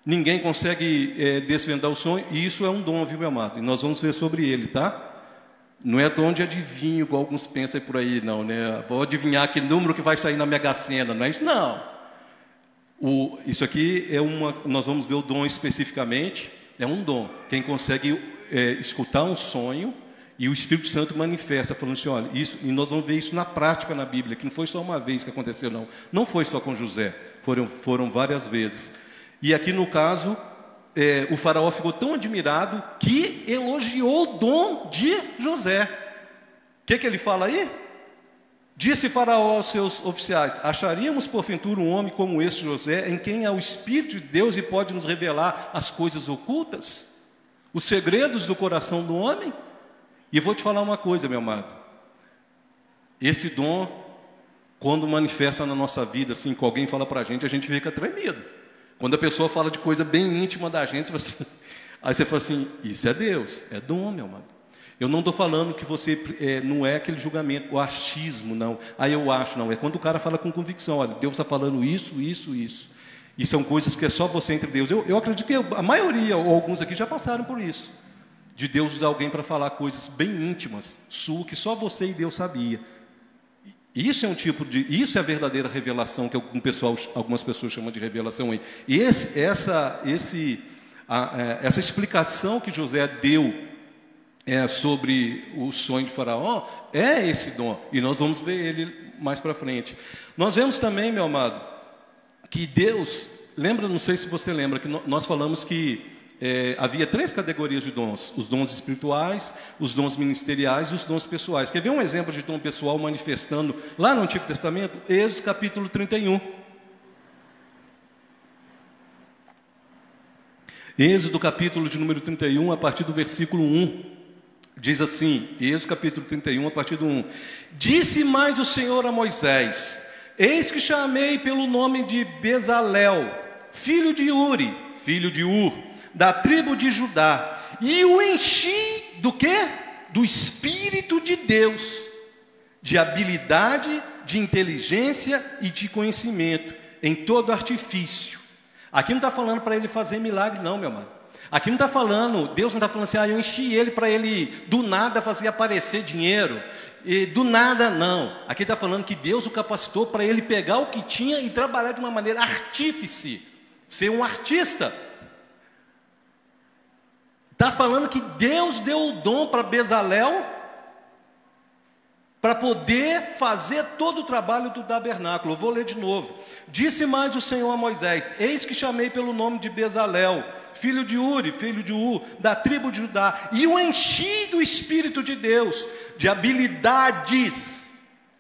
ninguém consegue desvendar o sonho, e isso é um dom, viu, meu amado? E nós vamos ver sobre ele, tá? Não é dom de adivinho, igual alguns pensam por aí, não, né? Vou adivinhar que número que vai sair na Mega Sena, não é isso, não. Isso aqui nós vamos ver o dom especificamente, é um dom. Quem consegue escutar um sonho, e o Espírito Santo manifesta, falando assim, olha, isso, e nós vamos ver isso na prática na Bíblia, que não foi só uma vez que aconteceu, não. Não foi só com José, foram várias vezes. E aqui no caso, o faraó ficou tão admirado que elogiou o dom de José. O que ele fala aí? Disse Faraó aos seus oficiais, acharíamos porventura um homem como este José, em quem há o Espírito de Deus e pode nos revelar as coisas ocultas, os segredos do coração do homem? E eu vou te falar uma coisa, meu amado, esse dom, quando manifesta na nossa vida, assim, que alguém fala para a gente fica tremido. Quando a pessoa fala de coisa bem íntima da gente, aí você fala assim, isso é Deus, é dom, meu amado. Eu não estou falando que você não é aquele julgamento, o achismo, não. Aí eu acho, não. É quando o cara fala com convicção, olha, Deus está falando isso. E são coisas que é só você entre Deus. Eu acredito que a maioria, ou alguns aqui, já passaram por isso. De Deus usar alguém para falar coisas bem íntimas, que só você e Deus sabia. Isso é a verdadeira revelação que algumas pessoas chamam de revelação aí. E essa explicação que José deu sobre o sonho de Faraó é esse dom. E nós vamos ver ele mais para frente. Nós vemos também, meu amado, que Deus, lembra, não sei se você lembra, que nós falamos que havia 3 categorias de dons: os dons espirituais, os dons ministeriais e os dons pessoais. Quer ver um exemplo de dom pessoal manifestando lá no Antigo Testamento? Êxodo capítulo 31. Êxodo capítulo de número 31, a partir do versículo 1, diz assim, Êxodo capítulo 31, a partir do 1. Disse mais o Senhor a Moisés: eis que chamei pelo nome de Bezalel, filho de Uri, filho de Ur, da tribo de Judá, e o enchi do quê? Do Espírito de Deus, de habilidade, de inteligência e de conhecimento, em todo artifício. Aqui não está falando para ele fazer milagre não, meu amado. Aqui não está falando, Deus não está falando assim, eu enchi ele para ele do nada fazer aparecer dinheiro, e do nada não. Aqui está falando que Deus o capacitou para ele pegar o que tinha e trabalhar de uma maneira artífice, ser um artista. Está falando que Deus deu o dom para Bezalel para poder fazer todo o trabalho do tabernáculo. Eu vou ler de novo. Disse mais o Senhor a Moisés: eis que chamei pelo nome de Bezalel, filho de Uri, filho de Ur, da tribo de Judá, e o enchi do Espírito de Deus, de habilidades.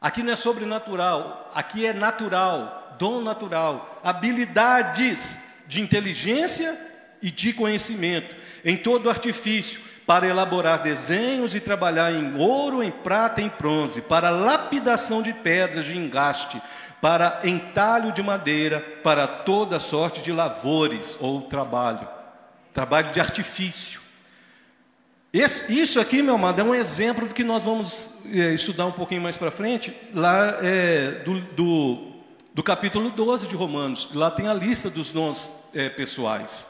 Aqui não é sobrenatural, aqui é natural, dom natural. Habilidades de inteligência e de conhecimento, em todo artifício, para elaborar desenhos e trabalhar em ouro, em prata, em bronze, para lapidação de pedras de engaste, para entalho de madeira, para toda sorte de lavores ou trabalho de artifício. Isso aqui, meu amado, é um exemplo do que nós vamos estudar um pouquinho mais para frente, lá do capítulo 12 de Romanos. Lá tem a lista dos dons pessoais.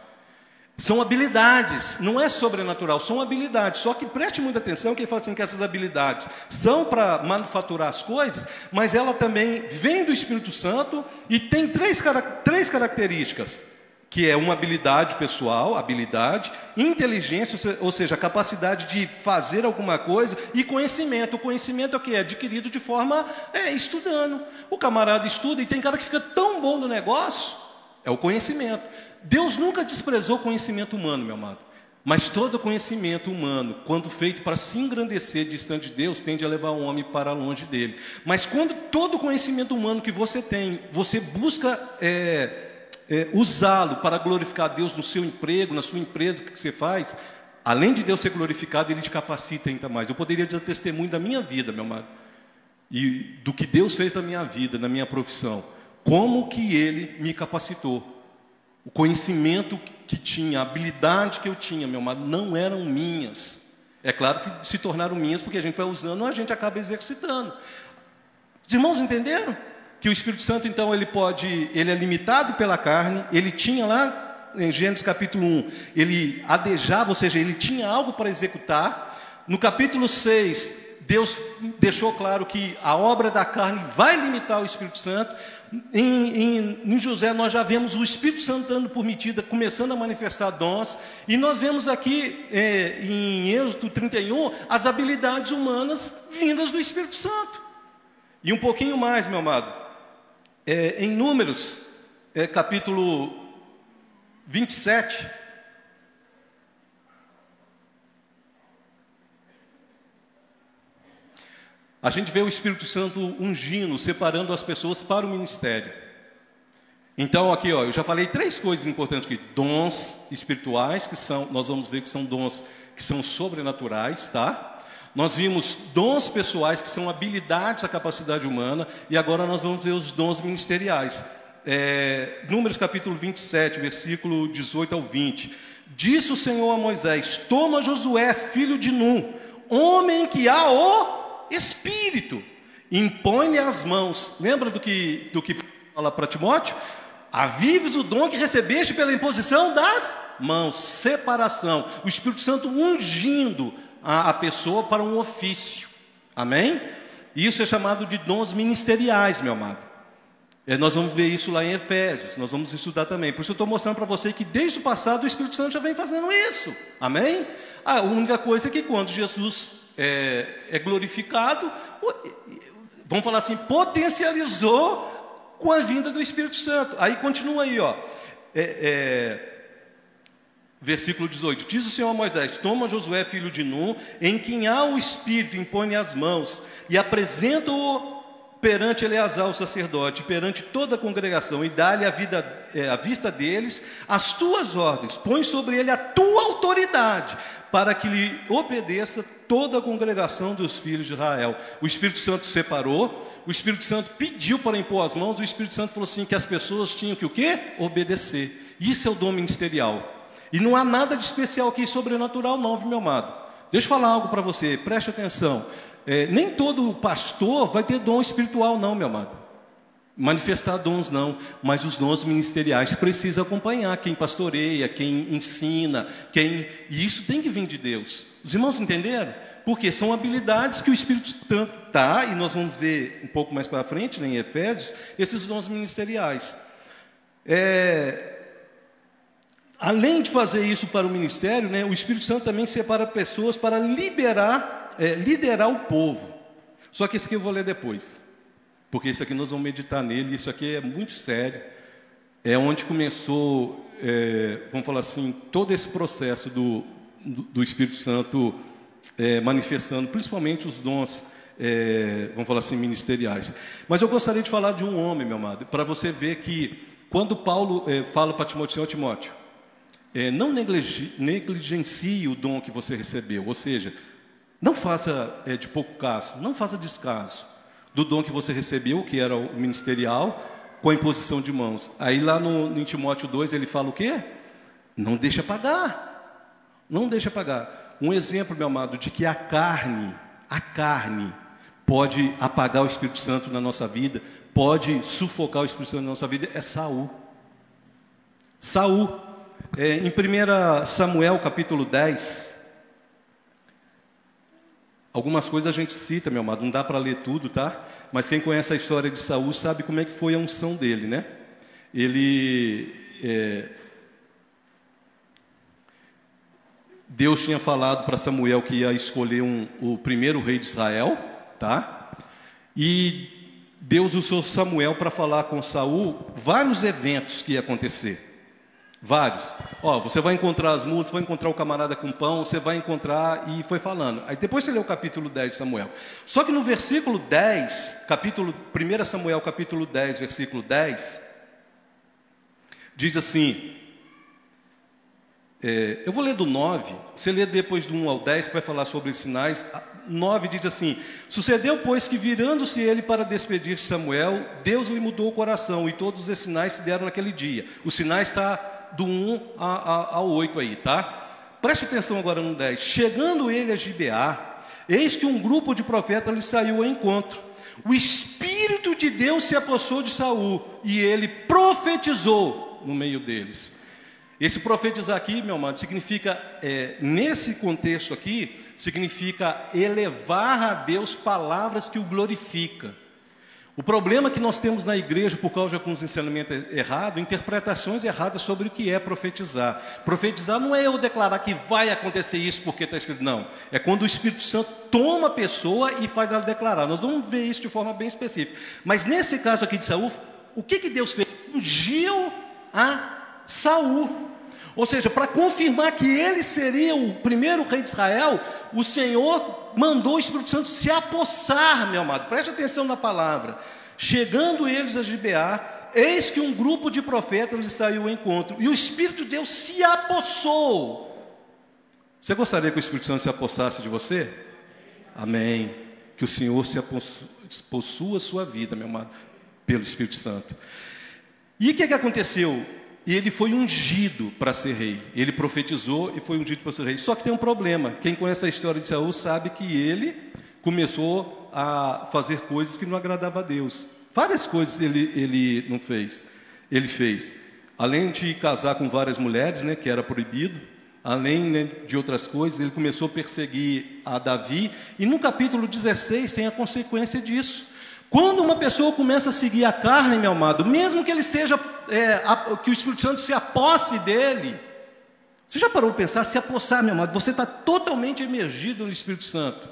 São habilidades, não é sobrenatural, são habilidades. Só que preste muita atenção que ele fala assim, que essas habilidades são para manufaturar as coisas, mas ela também vem do Espírito Santo e tem três características, que é uma habilidade pessoal, habilidade, inteligência, ou seja, a capacidade de fazer alguma coisa, e conhecimento. O conhecimento é o que é adquirido de forma estudando. O camarada estuda e tem cara que fica tão bom no negócio, é o conhecimento. Deus nunca desprezou o conhecimento humano, meu amado. Mas todo conhecimento humano, quando feito para se engrandecer distante de Deus, tende a levar o homem para longe dele. Mas quando todo conhecimento humano que você tem, você busca usá-lo para glorificar Deus no seu emprego, na sua empresa, o que você faz, além de Deus ser glorificado, Ele te capacita ainda mais. Eu poderia dar testemunho da minha vida, meu amado, e do que Deus fez na minha vida, na minha profissão, como que Ele me capacitou. O conhecimento que tinha, a habilidade que eu tinha, meu amado, não eram minhas. É claro que se tornaram minhas, porque a gente vai usando, a gente acaba exercitando. Os irmãos entenderam? Que o Espírito Santo, então, ele é limitado pela carne. Ele tinha lá, em Gênesis capítulo 1, ele adejava, ou seja, ele tinha algo para executar. No capítulo 6, Deus deixou claro que a obra da carne vai limitar o Espírito Santo. Em José nós já vemos o Espírito Santo dando por medida, começando a manifestar dons, e nós vemos aqui em Êxodo 31 as habilidades humanas vindas do Espírito Santo. E um pouquinho mais, meu amado, em Números capítulo 27, a gente vê o Espírito Santo ungindo, separando as pessoas para o ministério. Então aqui, eu já falei 3 coisas importantes aqui. Dons espirituais, nós vamos ver que são dons que são sobrenaturais, tá? Nós vimos dons pessoais, que são habilidades, a capacidade humana. E agora nós vamos ver os dons ministeriais. Números capítulo 27, versículo 18 ao 20. Disse o Senhor a Moisés: toma Josué, filho de Nun, homem que há o Espírito, impõe-lhe as mãos. Lembra do que fala para Timóteo? Avives o dom que recebeste pela imposição das mãos. Separação. O Espírito Santo ungindo a pessoa para um ofício. Amém? Isso é chamado de dons ministeriais, meu amado. Nós vamos ver isso lá em Efésios. Nós vamos estudar também. Por isso eu estou mostrando para você que desde o passado o Espírito Santo já vem fazendo isso. Amém? A única coisa é que quando Jesus é glorificado, vamos falar assim, potencializou com a vinda do Espírito Santo. Aí continua aí, versículo 18. Diz o Senhor a Moisés: toma Josué, filho de Nun, em quem há o Espírito, impõe as mãos, e apresenta-o perante Eleazar, o sacerdote, perante toda a congregação, e dá-lhe à vista deles as tuas ordens, põe sobre ele a tua autoridade, para que lhe obedeça toda a congregação dos filhos de Israel. O Espírito Santo separou, o Espírito Santo pediu para impor as mãos, o Espírito Santo falou assim, que as pessoas tinham que o quê? Obedecer. Isso é o dom ministerial. E não há nada de especial aqui, sobrenatural não, viu, meu amado? Deixa eu falar algo para você, preste atenção. Nem todo pastor vai ter dom espiritual não, meu amado. Manifestar dons não, mas os dons ministeriais precisam acompanhar quem pastoreia, quem ensina, e isso tem que vir de Deus. Os irmãos entenderam? Porque são habilidades que o Espírito Santo dá, e nós vamos ver um pouco mais para frente, né, em Efésios, esses dons ministeriais. Além de fazer isso para o ministério, né, o Espírito Santo também separa pessoas para liderar o povo. Só que esse aqui eu vou ler depois, porque isso aqui nós vamos meditar nele, isso aqui é muito sério. É onde começou, vamos falar assim, todo esse processo do Espírito Santo manifestando, principalmente os dons, vamos falar assim, ministeriais. Mas eu gostaria de falar de um homem, meu amado, para você ver que, quando Paulo fala para Timóteo, não negligencie o dom que você recebeu, ou seja, não faça de pouco caso, não faça descaso do dom que você recebeu, que era o ministerial, com a imposição de mãos. Aí lá em Timóteo 2 ele fala o quê? Não deixa pagar, não deixa pagar. Um exemplo, meu amado, de que a carne pode apagar o Espírito Santo na nossa vida, pode sufocar o Espírito Santo na nossa vida, é Saul. Em 1 Samuel capítulo 10, algumas coisas a gente cita, meu amado, não dá para ler tudo, tá? Mas quem conhece a história de Saul sabe como é que foi a unção dele, né? Deus tinha falado para Samuel que ia escolher o primeiro rei de Israel, tá? E Deus usou Samuel para falar com Saul vários eventos que ia acontecer. Vários. Você vai encontrar as mulas, vai encontrar o camarada com pão, você vai encontrar, e foi falando. Aí depois você lê o capítulo 10 de Samuel. Só que no versículo 10, 1 Samuel capítulo 10, versículo 10, diz assim, eu vou ler do 9, você lê depois do 1 ao 10, que vai falar sobre os sinais. 9 diz assim, sucedeu, pois, que virando-se ele para despedir de Samuel, Deus lhe mudou o coração, e todos os sinais se deram naquele dia. O sinais está do 1 ao 8 aí, tá? Preste atenção agora no 10. Chegando ele a Gibeá, eis que um grupo de profetas lhe saiu ao encontro. O Espírito de Deus se apossou de Saul, e ele profetizou no meio deles. Esse profetizar aqui, meu amado, significa, nesse contexto aqui, significa elevar a Deus palavras que o glorificam. O problema que nós temos na igreja, por causa de alguns ensinamentos errados, interpretações erradas sobre o que é profetizar. Profetizar não é eu declarar que vai acontecer isso porque está escrito, não. É quando o Espírito Santo toma a pessoa e faz ela declarar. Nós vamos ver isso de forma bem específica. Mas nesse caso aqui de Saul, o que Deus fez? Ungiu a Saul. Ou seja, para confirmar que ele seria o primeiro rei de Israel, o Senhor mandou o Espírito Santo se apossar, meu amado. Preste atenção na palavra. Chegando eles a Gibeá, eis que um grupo de profetas lhe saiu ao encontro, e o Espírito de Deus se apossou. Você gostaria que o Espírito Santo se apossasse de você? Amém. Que o Senhor possua a sua vida, meu amado, pelo Espírito Santo. E o que aconteceu? Ele foi ungido para ser rei. Ele profetizou e foi ungido para ser rei. Só que tem um problema. Quem conhece a história de Saul sabe que ele começou a fazer coisas que não agradavam a Deus. Várias coisas ele não fez. Ele fez. Além de casar com várias mulheres, né, que era proibido, além, né, de outras coisas, ele começou a perseguir a Davi. E no capítulo 16 tem a consequência disso. Quando uma pessoa começa a seguir a carne, meu amado, mesmo que ele seja, que o Espírito Santo se aposse dele, você já parou para pensar, se apossar, meu amado, você está totalmente emergido no Espírito Santo.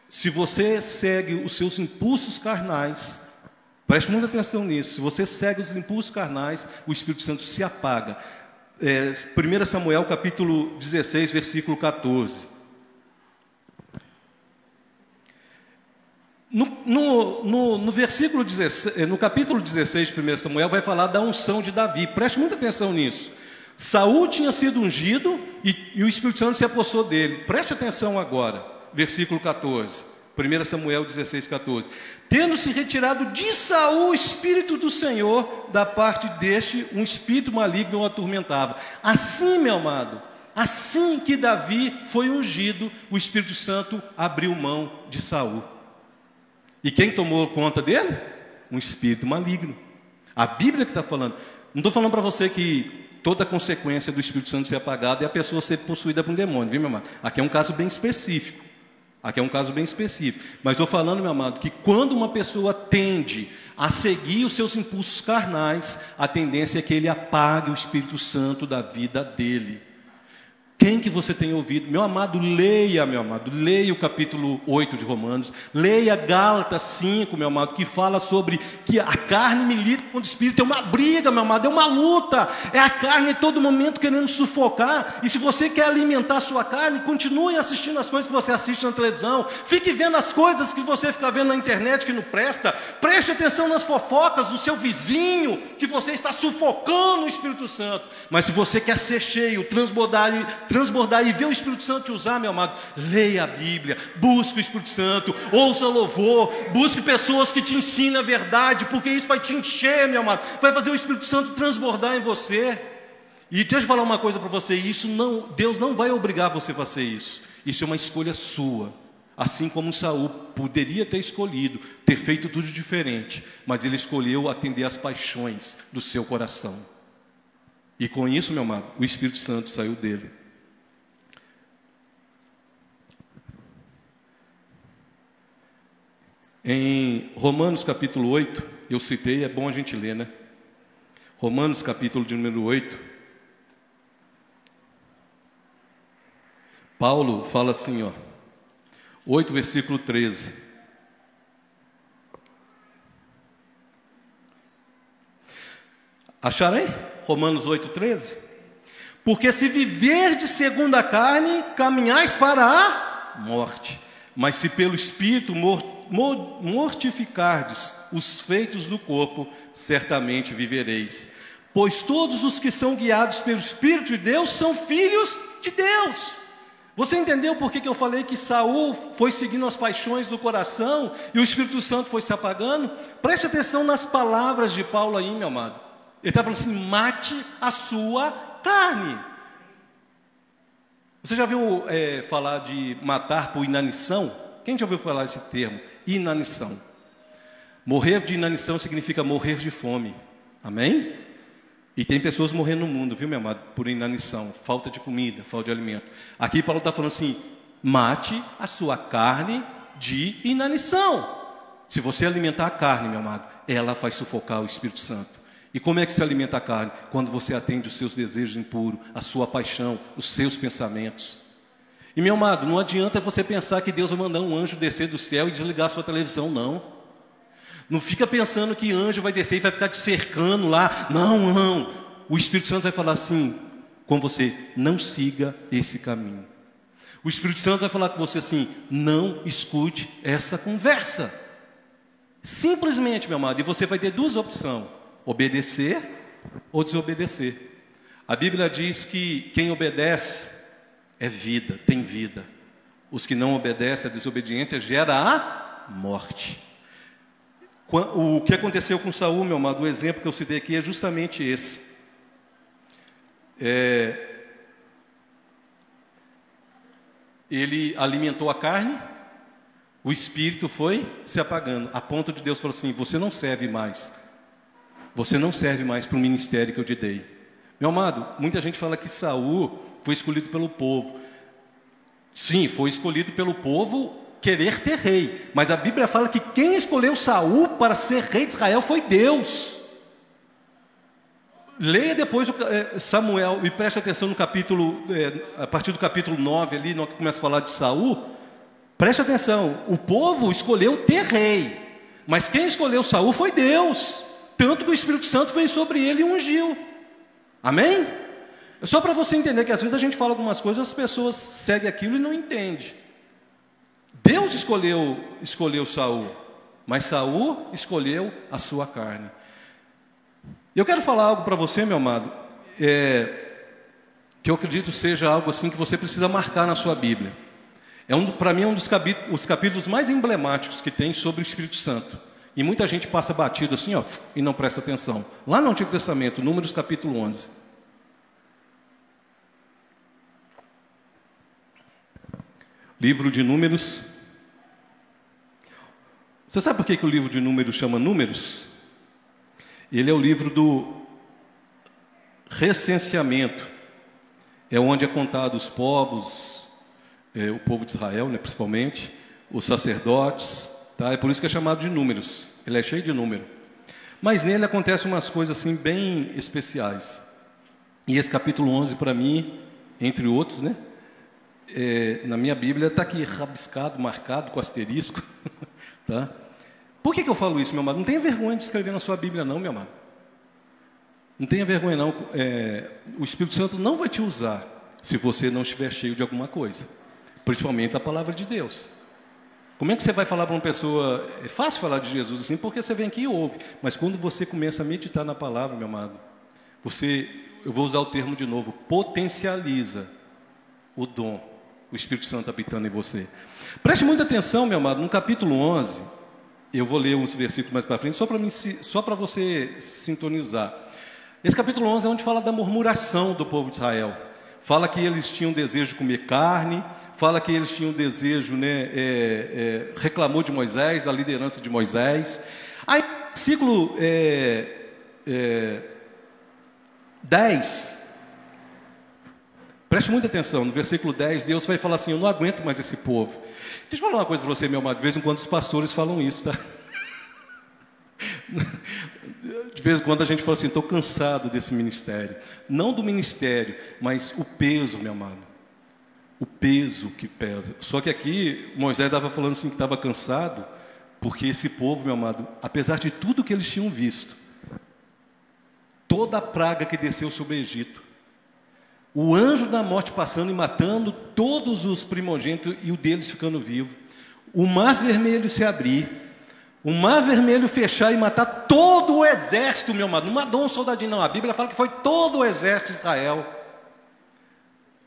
Se você segue os seus impulsos carnais, preste muita atenção nisso, se você segue os impulsos carnais, o Espírito Santo se apaga. 1 Samuel capítulo 16, versículo 14. No versículo 16, no capítulo 16 de 1 Samuel, vai falar da unção de Davi. Preste muita atenção nisso. Saul tinha sido ungido e o Espírito Santo se apossou dele. Preste atenção agora, versículo 14. 1 Samuel 16, 14. Tendo se retirado de Saul o Espírito do Senhor, da parte deste, um espírito maligno o atormentava. Assim, meu amado, assim que Davi foi ungido, o Espírito Santo abriu mão de Saul. E quem tomou conta dele? Um espírito maligno. A Bíblia que está falando. Não estou falando para você que toda a consequência do Espírito Santo ser apagado é a pessoa ser possuída por um demônio, viu, meu amado? Aqui é um caso bem específico. Mas estou falando, meu amado, que quando uma pessoa tende a seguir os seus impulsos carnais, a tendência é que ele apague o Espírito Santo da vida dele. Quem que você tem ouvido? Meu amado, leia o capítulo 8 de Romanos, leia Gálatas 5, meu amado, que fala sobre que a carne milita contra o Espírito, é uma briga, meu amado, é uma luta, é a carne em todo momento querendo sufocar, e se você quer alimentar a sua carne, continue assistindo as coisas que você assiste na televisão, fique vendo as coisas que você fica vendo na internet que não presta, preste atenção nas fofocas do seu vizinho, que você está sufocando o Espírito Santo. Mas se você quer ser cheio, transbordar e ver o Espírito Santo te usar, meu amado, leia a Bíblia, busque o Espírito Santo, ouça louvor, busque pessoas que te ensinem a verdade, porque isso vai te encher, meu amado, vai fazer o Espírito Santo transbordar em você. E deixa eu falar uma coisa para você, Deus não vai obrigar você a fazer isso, isso é uma escolha sua. Assim como Saul poderia ter escolhido, ter feito tudo diferente, mas ele escolheu atender às paixões do seu coração. E com isso, meu amado, o Espírito Santo saiu dele. Em Romanos capítulo 8, eu citei, é bom a gente ler, né? Romanos capítulo de número 8. Paulo fala assim, 8 versículo 13. Acharei? Romanos 8, 13. Porque se viverdes segundo a carne, caminhais para a morte. Mas se pelo Espírito mortificardes os feitos do corpo, certamente vivereis. Pois todos os que são guiados pelo Espírito de Deus são filhos de Deus. Você entendeu por que eu falei que Saul foi seguindo as paixões do coração e o Espírito Santo foi se apagando? Preste atenção nas palavras de Paulo aí, meu amado. Ele está falando assim, mate a sua carne. Você já ouviu falar de matar por inanição? Quem já ouviu falar desse termo? Inanição. Morrer de inanição significa morrer de fome. Amém? E tem pessoas morrendo no mundo, viu, meu amado? Por inanição, falta de comida, falta de alimento. Aqui Paulo está falando assim, mate a sua carne de inanição. Se você alimentar a carne, meu amado, ela vai sufocar o Espírito Santo. E como é que se alimenta a carne? Quando você atende os seus desejos impuros, a sua paixão, os seus pensamentos. E, meu amado, não adianta você pensar que Deus vai mandar um anjo descer do céu e desligar a sua televisão, não. Não fica pensando que anjo vai descer e vai ficar te cercando lá. Não, não. O Espírito Santo vai falar assim com você, não siga esse caminho. O Espírito Santo vai falar com você assim, não escute essa conversa. Simplesmente, meu amado, e você vai ter duas opções. Obedecer ou desobedecer. A Bíblia diz que quem obedece é vida, tem vida. Os que não obedecem, a desobediência gera a morte. O que aconteceu com Saul, meu amado, o exemplo que eu citei aqui é justamente esse. Ele alimentou a carne, o espírito foi se apagando, a ponto de Deus falar assim, você não serve mais para o ministério que eu te dei. Meu amado, muita gente fala que Saul foi escolhido pelo povo. Sim, foi escolhido pelo povo querer ter rei, mas a Bíblia fala que quem escolheu Saul para ser rei de Israel foi Deus. Leia depois Samuel e preste atenção no capítulo, a partir do capítulo 9 ali, no que começa a falar de Saul. Preste atenção, o povo escolheu ter rei, mas quem escolheu Saul foi Deus. Tanto que o Espírito Santo veio sobre ele e ungiu. Amém? É só para você entender que às vezes a gente fala algumas coisas, as pessoas seguem aquilo e não entendem. Deus escolheu Saul, mas Saul escolheu a sua carne. Eu quero falar algo para você, meu amado, que eu acredito seja algo assim que você precisa marcar na sua Bíblia. Para mim é um dos capítulos mais emblemáticos que tem sobre o Espírito Santo. E muita gente passa batido assim, ó, e não presta atenção. Lá no Antigo Testamento, Números capítulo 11. Livro de Números. Você sabe por que o livro de Números chama Números? Ele é o livro do recenseamento. É onde é contado os povos, o povo de Israel, né, principalmente, os sacerdotes, tá? É por isso que é chamado de Números. Ele é cheio de número. Mas nele acontecem umas coisas assim bem especiais. E esse capítulo 11, para mim, entre outros, né, na minha Bíblia está aqui rabiscado, marcado com asterisco. Tá? Por que eu falo isso, meu amado? Não tenha vergonha de escrever na sua Bíblia, não, meu amado. Não tenha vergonha, não. O Espírito Santo não vai te usar se você não estiver cheio de alguma coisa, principalmente a palavra de Deus. Como é que você vai falar para uma pessoa? É fácil falar de Jesus assim, porque você vem aqui e ouve. Mas quando você começa a meditar na palavra, meu amado, eu vou usar o termo de novo, potencializa o dom, o Espírito Santo habitando em você. Preste muita atenção, meu amado, no capítulo 11, eu vou ler uns versículos mais para frente, só para você sintonizar. Esse capítulo 11 é onde fala da murmuração do povo de Israel. Fala que eles tinham desejo de comer carne, fala que eles tinham desejo, né, reclamou de Moisés, da liderança de Moisés. Aí, versículo 10, preste muita atenção, no versículo 10, Deus vai falar assim: eu não aguento mais esse povo. Deixa eu falar uma coisa para você, meu amado, de vez em quando os pastores falam isso, tá? De vez em quando a gente fala assim: estou cansado desse ministério. Não do ministério, mas o peso, meu amado. O peso que pesa. Só que aqui, Moisés estava falando assim que estava cansado, porque esse povo, meu amado, apesar de tudo que eles tinham visto, toda a praga que desceu sobre o Egito, o anjo da morte passando e matando todos os primogênitos e o deles ficando vivo, o mar vermelho se abrir, o mar vermelho fechar e matar todo o exército, meu amado. Não matou um soldadinho, não. A Bíblia fala que foi todo o exército de Israel.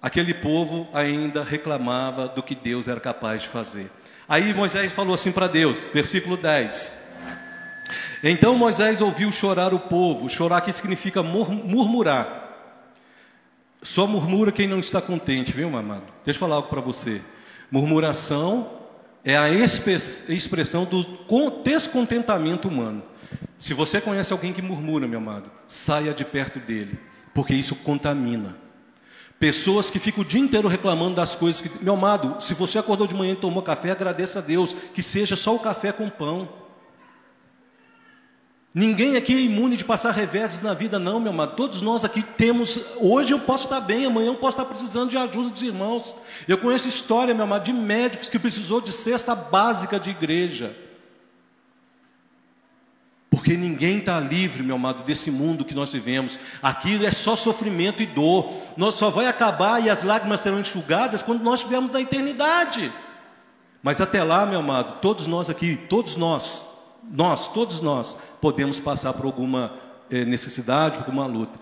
Aquele povo ainda reclamava do que Deus era capaz de fazer. Aí Moisés falou assim para Deus, versículo 10. Então Moisés ouviu chorar o povo. Chorar aqui significa murmurar. Só murmura quem não está contente, viu, meu amado? Deixa eu falar algo para você. Murmuração é a expressão do descontentamento humano. Se você conhece alguém que murmura, meu amado, saia de perto dele, porque isso contamina. Pessoas que ficam o dia inteiro reclamando das coisas que... Meu amado, se você acordou de manhã e tomou café, agradeça a Deus, que seja só o café com pão. Ninguém aqui é imune de passar reveses na vida, não, meu amado. Todos nós aqui temos... Hoje eu posso estar bem, amanhã eu posso estar precisando de ajuda dos irmãos. Eu conheço história, meu amado, de médicos que precisou de cesta básica de igreja. Porque ninguém está livre, meu amado, desse mundo que nós vivemos. Aqui é só sofrimento e dor. Nós só vai acabar e as lágrimas serão enxugadas quando nós estivermos na eternidade. Mas até lá, meu amado, todos nós aqui, todos nós podemos passar por alguma necessidade, por alguma luta.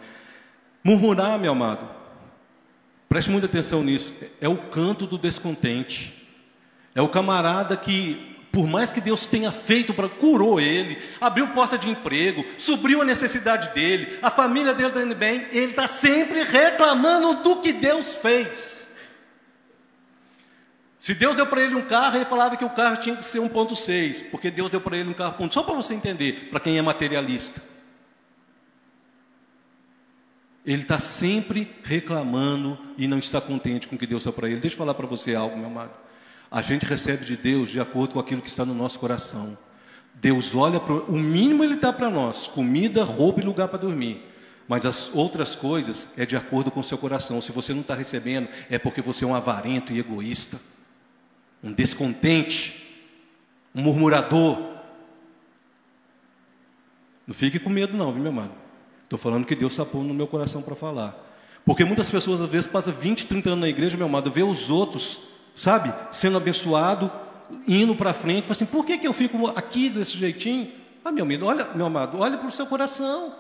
Murmurar, meu amado, preste muita atenção nisso, é o canto do descontente. É o camarada que, por mais que Deus tenha feito, curou ele, abriu porta de emprego, supriu a necessidade dele, a família dele está indo bem, ele está sempre reclamando do que Deus fez. Se Deus deu para ele um carro, ele falava que o carro tinha que ser 1.6, porque Deus deu para ele um carro ponto. Só para você entender, para quem é materialista. Ele está sempre reclamando e não está contente com o que Deus deu para ele. Deixa eu falar para você algo, meu amado. A gente recebe de Deus de acordo com aquilo que está no nosso coração. Deus olha para o mínimo, Ele dá para nós: comida, roupa e lugar para dormir. Mas as outras coisas é de acordo com o seu coração. Se você não está recebendo, é porque você é um avarento e egoísta, um descontente, um murmurador. Não fique com medo não, viu, meu amado? Estou falando que Deus sapou no meu coração para falar. Porque muitas pessoas às vezes passam 20, 30 anos na igreja, meu amado, vê os outros, sabe, sendo abençoado, indo para frente, fala assim, por que eu fico aqui desse jeitinho? Ah, meu amado, olha para o seu coração.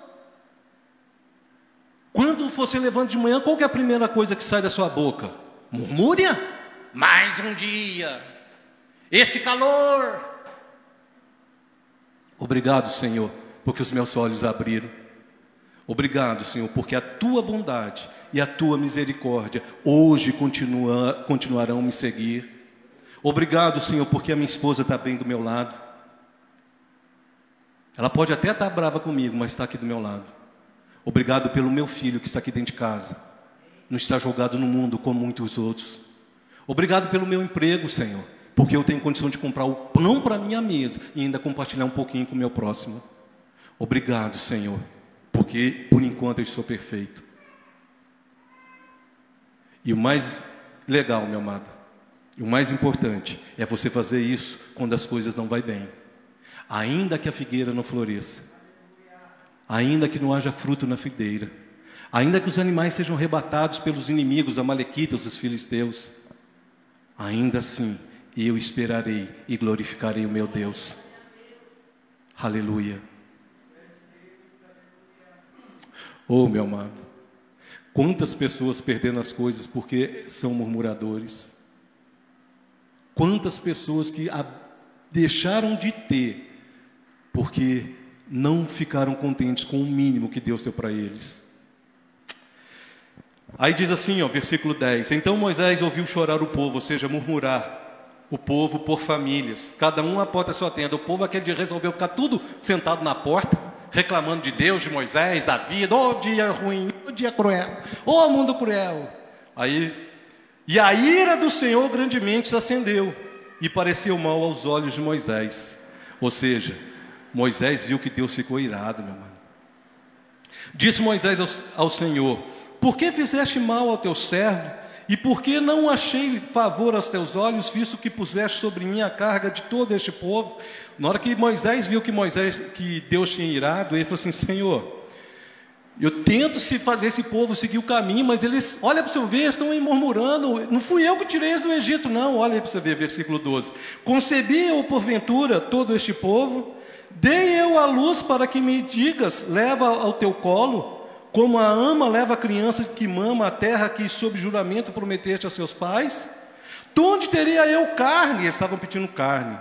Quando você levanta de manhã, qual que é a primeira coisa que sai da sua boca? Murmúria? Mais um dia, esse calor. Obrigado, Senhor, porque os meus olhos abriram. Obrigado, Senhor, porque a tua bondade e a tua misericórdia hoje continuarão me seguir. Obrigado, Senhor, porque a minha esposa está bem do meu lado. Ela pode até estar brava comigo, mas está aqui do meu lado. Obrigado pelo meu filho que está aqui dentro de casa. Não está jogado no mundo como muitos outros. Obrigado pelo meu emprego, Senhor, porque eu tenho condição de comprar o pão para a minha mesa e ainda compartilhar um pouquinho com o meu próximo. Obrigado, Senhor, porque por enquanto eu sou perfeito. E o mais legal, meu amado, e o mais importante é você fazer isso quando as coisas não vão bem. Ainda que a figueira não floresça, ainda que não haja fruto na videira, ainda que os animais sejam arrebatados pelos inimigos, amalequitas, os filisteus, ainda assim eu esperarei e glorificarei o meu Deus. Aleluia. Oh, meu amado, quantas pessoas perdendo as coisas porque são murmuradores. Quantas pessoas que deixaram de ter porque não ficaram contentes com o mínimo que Deus deu para eles. Aí diz assim, ó, versículo 10. Então Moisés ouviu chorar o povo, ou seja, murmurar o povo por famílias. Cada um à porta da sua tenda. O povo aquele dia resolveu ficar tudo sentado na porta, reclamando de Deus, de Moisés, da vida. Oh, dia ruim, oh, dia cruel, oh, mundo cruel. E a ira do Senhor grandemente se acendeu e pareceu mal aos olhos de Moisés. Ou seja, Moisés viu que Deus ficou irado, meu irmão. Disse Moisés ao Senhor: por que fizeste mal ao teu servo? E por que não achei favor aos teus olhos, visto que puseste sobre mim a carga de todo este povo? Na hora que Moisés viu que Deus tinha irado, ele falou assim: Senhor, eu tento se fazer esse povo seguir o caminho, mas eles, olha para você ver, estão aí murmurando. Não fui eu que tirei eles do Egito, não. Olha aí para você ver, versículo 12. Concebi eu porventura todo este povo? Dei eu a luz para que me digas, leva ao teu colo, como a ama leva a criança que mama a terra que sob juramento prometeste a seus pais? De onde teria eu carne? Eles estavam pedindo carne.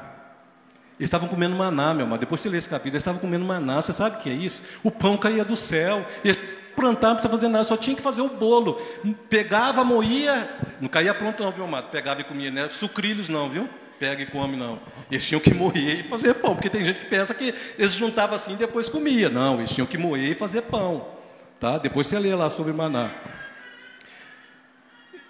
Eles estavam comendo maná, meu amado. Depois você lê esse capítulo, eles estavam comendo maná. Você sabe o que é isso? O pão caía do céu. Eles plantavam, não precisava fazer nada, só tinha que fazer o bolo. Pegava, moía, não caía pronto não, viu, amado? Pegava e comia, né? Sucrilhos não, viu? Pega e come não. Eles tinham que moer e fazer pão, porque tem gente que pensa que eles juntavam assim e depois comia. Não, eles tinham que moer e fazer pão. Tá? Depois você lê lá sobre maná.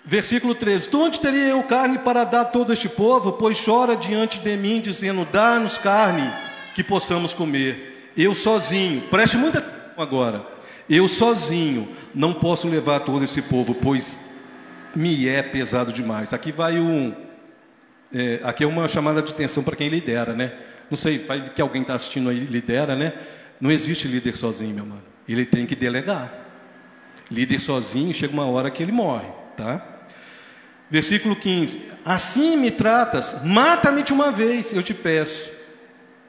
Versículo 13. De onde teria eu carne para dar a todo este povo? Pois chora diante de mim, dizendo: dá-nos carne que possamos comer. Eu sozinho, preste muita atenção agora. Eu sozinho não posso levar todo esse povo, pois me é pesado demais. Aqui vai aqui é uma chamada de atenção para quem lidera, né? Não sei, vai que alguém está assistindo aí e lidera, né? Não existe líder sozinho, meu mano. Ele tem que delegar. Líder sozinho, chega uma hora que ele morre, tá? Versículo 15. Assim me tratas, mata-me de uma vez, eu te peço,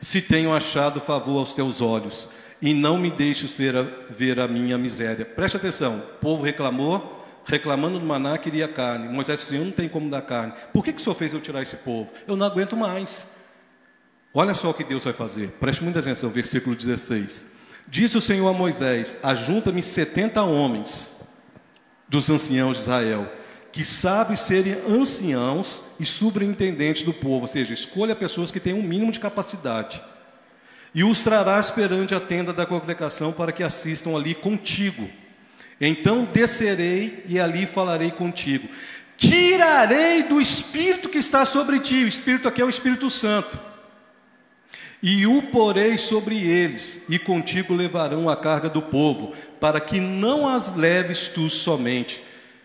se tenho achado favor aos teus olhos, e não me deixes ver a minha miséria. Preste atenção, o povo reclamando do maná, queria carne. Moisés disse: eu não tenho como dar carne. Por que o Senhor fez eu tirar esse povo? Eu não aguento mais. Olha só o que Deus vai fazer. Preste muita atenção, versículo 16. Disse o Senhor a Moisés: ajunta-me 70 homens dos anciãos de Israel, que sabem serem anciãos e superintendentes do povo. Ou seja, escolha pessoas que têm um mínimo de capacidade. E os trarás perante a tenda da congregação para que assistam ali contigo. Então descerei e ali falarei contigo. Tirarei do Espírito que está sobre ti. O Espírito aqui é o Espírito Santo. E o porei sobre eles, e contigo levarão a carga do povo, para que não as leves tu somente.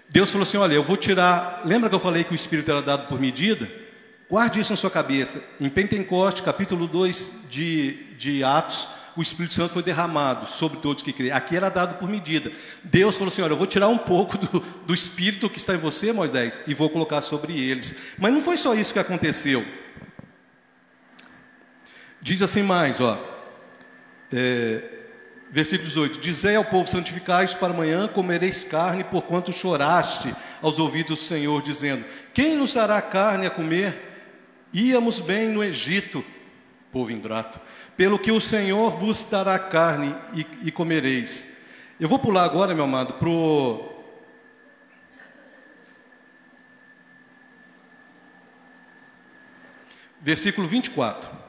Deus falou assim: olha, eu vou tirar. Lembra que eu falei que o Espírito era dado por medida? Guarde isso na sua cabeça. Em Pentecoste, capítulo 2 de Atos, o Espírito Santo foi derramado sobre todos que creem. Aqui era dado por medida. Deus falou assim: olha, eu vou tirar um pouco do Espírito que está em você, Moisés, e vou colocar sobre eles. Mas não foi só isso que aconteceu. Diz assim mais, ó, versículo 18: Dizei ao povo, santificai-os para amanhã, comereis carne, porquanto choraste aos ouvidos do Senhor, dizendo: quem nos dará carne a comer? Íamos bem no Egito, povo ingrato, pelo que o Senhor vos dará carne e comereis. Eu vou pular agora, meu amado, para o versículo 24.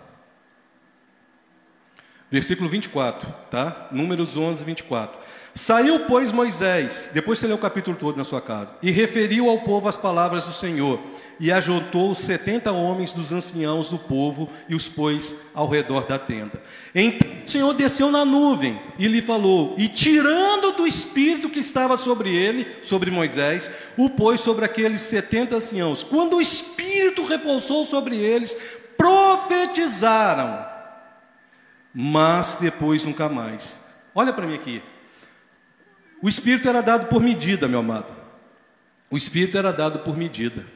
Versículo 24, tá? Números 11, 24. Saiu, pois, Moisés, depois você lê o capítulo todo na sua casa, e referiu ao povo as palavras do Senhor, e ajuntou os 70 homens dos anciãos do povo, e os pôs ao redor da tenda. Então o Senhor desceu na nuvem, e lhe falou, e tirando do espírito que estava sobre ele, sobre Moisés, o pôs sobre aqueles 70 anciãos. Quando o espírito repousou sobre eles, profetizaram, mas depois nunca mais. Olha para mim aqui. O Espírito era dado por medida, meu amado. O Espírito era dado por medida.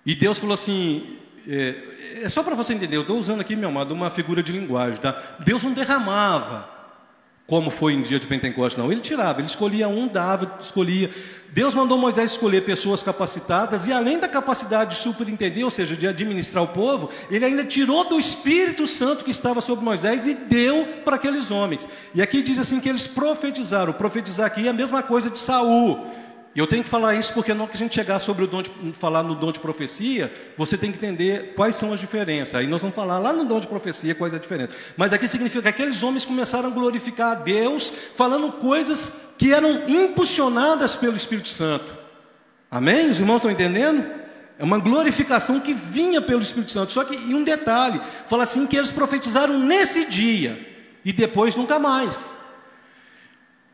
E Deus falou assim, é só para você entender, eu estou usando aqui, meu amado, uma figura de linguagem, tá? Deus não derramava, como foi no dia de Pentecostes, não. Ele tirava, ele escolhia um, dava, escolhia. Deus mandou Moisés escolher pessoas capacitadas, e além da capacidade de superentender, ou seja, de administrar o povo, ele ainda tirou do Espírito Santo que estava sobre Moisés e deu para aqueles homens. E aqui diz assim que eles profetizaram. Profetizar aqui é a mesma coisa de Saul. E eu tenho que falar isso porque não que a gente chegar sobre o dom de, falar no dom de profecia, você tem que entender quais são as diferenças. Aí nós vamos falar lá no dom de profecia quais é a diferença. Mas aqui significa que aqueles homens começaram a glorificar a Deus, falando coisas que eram impulsionadas pelo Espírito Santo. Amém? Os irmãos estão entendendo? É uma glorificação que vinha pelo Espírito Santo. Só que, e um detalhe, fala assim que eles profetizaram nesse dia, e depois nunca mais.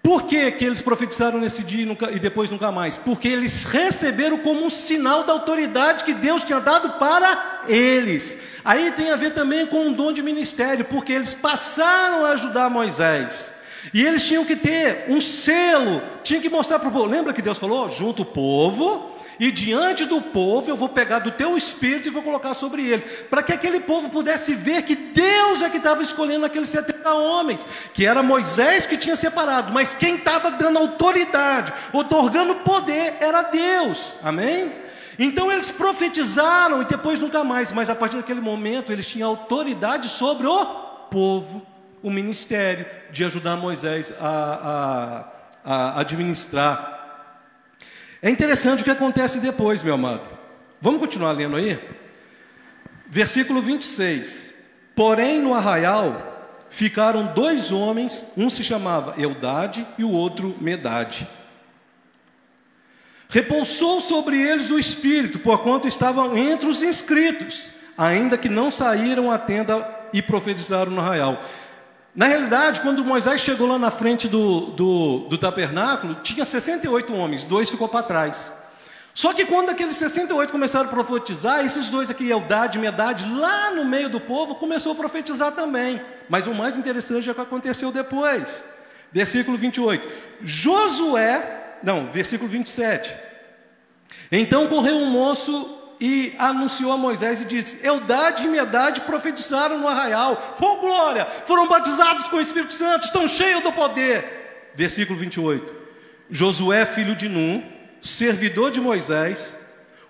Por que eles profetizaram nesse dia e depois nunca mais? Porque eles receberam como um sinal da autoridade que Deus tinha dado para eles. Aí tem a ver também com um dom de ministério, porque eles passaram a ajudar Moisés. E eles tinham que ter um selo, tinham que mostrar para o povo. Lembra que Deus falou? Junta o povo, e diante do povo eu vou pegar do teu espírito e vou colocar sobre eles, para que aquele povo pudesse ver que Deus é que estava escolhendo aqueles 70 homens, que era Moisés que tinha separado, mas quem estava dando autoridade, otorgando poder, era Deus. Amém? Então eles profetizaram e depois nunca mais, mas a partir daquele momento eles tinham autoridade sobre o povo, o ministério de ajudar Moisés a administrar. É interessante o que acontece depois, meu amado. Vamos continuar lendo aí? Versículo 26. Porém, no arraial ficaram 2 homens, um se chamava Eldade e o outro Medade. Repousou sobre eles o Espírito, porquanto estavam entre os inscritos, ainda que não saíram à tenda e profetizaram no arraial. Na realidade, quando Moisés chegou lá na frente do tabernáculo, tinha 68 homens, 2 ficou para trás. Só que quando aqueles 68 começaram a profetizar, esses 2 aqui, Eldade e Medade, lá no meio do povo, começou a profetizar também. Mas o mais interessante é o que aconteceu depois. Versículo 28. Versículo 27. Então correu um moço e anunciou a Moisés e disse: Eldade e Medade profetizaram no arraial. Oh glória! Foram batizados com o Espírito Santo, estão cheios do poder. Versículo 28. Josué, filho de Num, servidor de Moisés,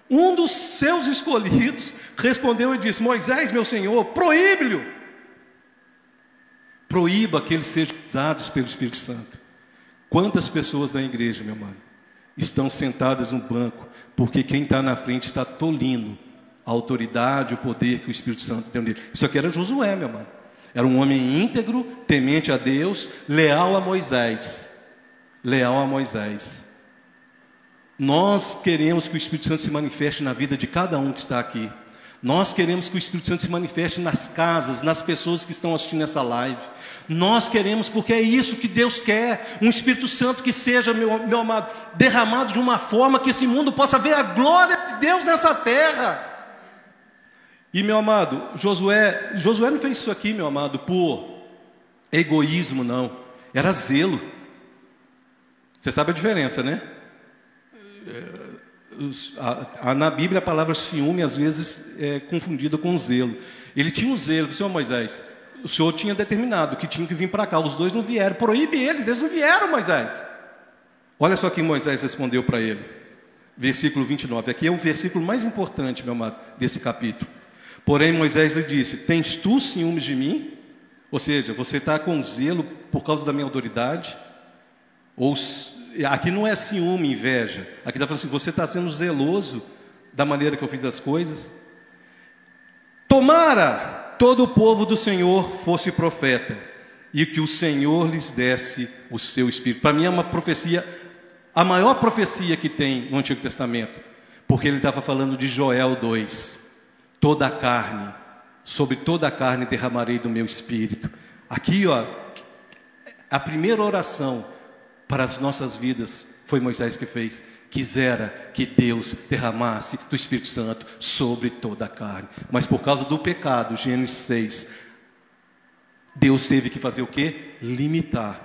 um dos seus escolhidos, respondeu e disse: Moisés, meu senhor, proíbe-lhe. Proíba que eles sejam usados pelo Espírito Santo. Quantas pessoas da igreja, meu irmão, estão sentadas no banco, porque quem está na frente está tolindo a autoridade, o poder que o Espírito Santo tem nele. Isso aqui era Josué, meu irmão. Era um homem íntegro, temente a Deus, leal a Moisés. Leal a Moisés. Nós queremos que o Espírito Santo se manifeste na vida de cada um que está aqui. Nós queremos que o Espírito Santo se manifeste nas casas, nas pessoas que estão assistindo essa live. Nós queremos, porque é isso que Deus quer, um Espírito Santo que seja, meu amado, derramado de uma forma que esse mundo possa ver a glória de Deus nessa terra. E, meu amado, Josué não fez isso aqui, meu amado, por egoísmo, não. Era zelo. Você sabe a diferença, né? Na Bíblia a palavra ciúme às vezes é confundida com zelo. Ele tinha um zelo. Senhor Moisés, o Senhor tinha determinado que tinha que vir para cá. Os dois não vieram. Proíbe eles não vieram, Moisés. Olha só que Moisés respondeu para ele. Versículo 29. Aqui é o versículo mais importante, meu amado, desse capítulo. Porém, Moisés lhe disse: tens tu ciúmes de mim? Ou seja, você está com zelo por causa da minha autoridade? Ou aqui não é ciúme, inveja. Aqui está falando assim: você está sendo zeloso da maneira que eu fiz as coisas? Tomara todo o povo do Senhor fosse profeta, e que o Senhor lhes desse o seu Espírito. Para mim é uma profecia, a maior profecia que tem no Antigo Testamento, porque ele estava falando de Joel 2. Toda a carne, sobre toda a carne derramarei do meu Espírito. Aqui, ó, a primeira oração para as nossas vidas foi Moisés que fez. Quisera que Deus derramasse do Espírito Santo sobre toda a carne. Mas por causa do pecado, Gênesis 6, Deus teve que fazer o quê? Limitar.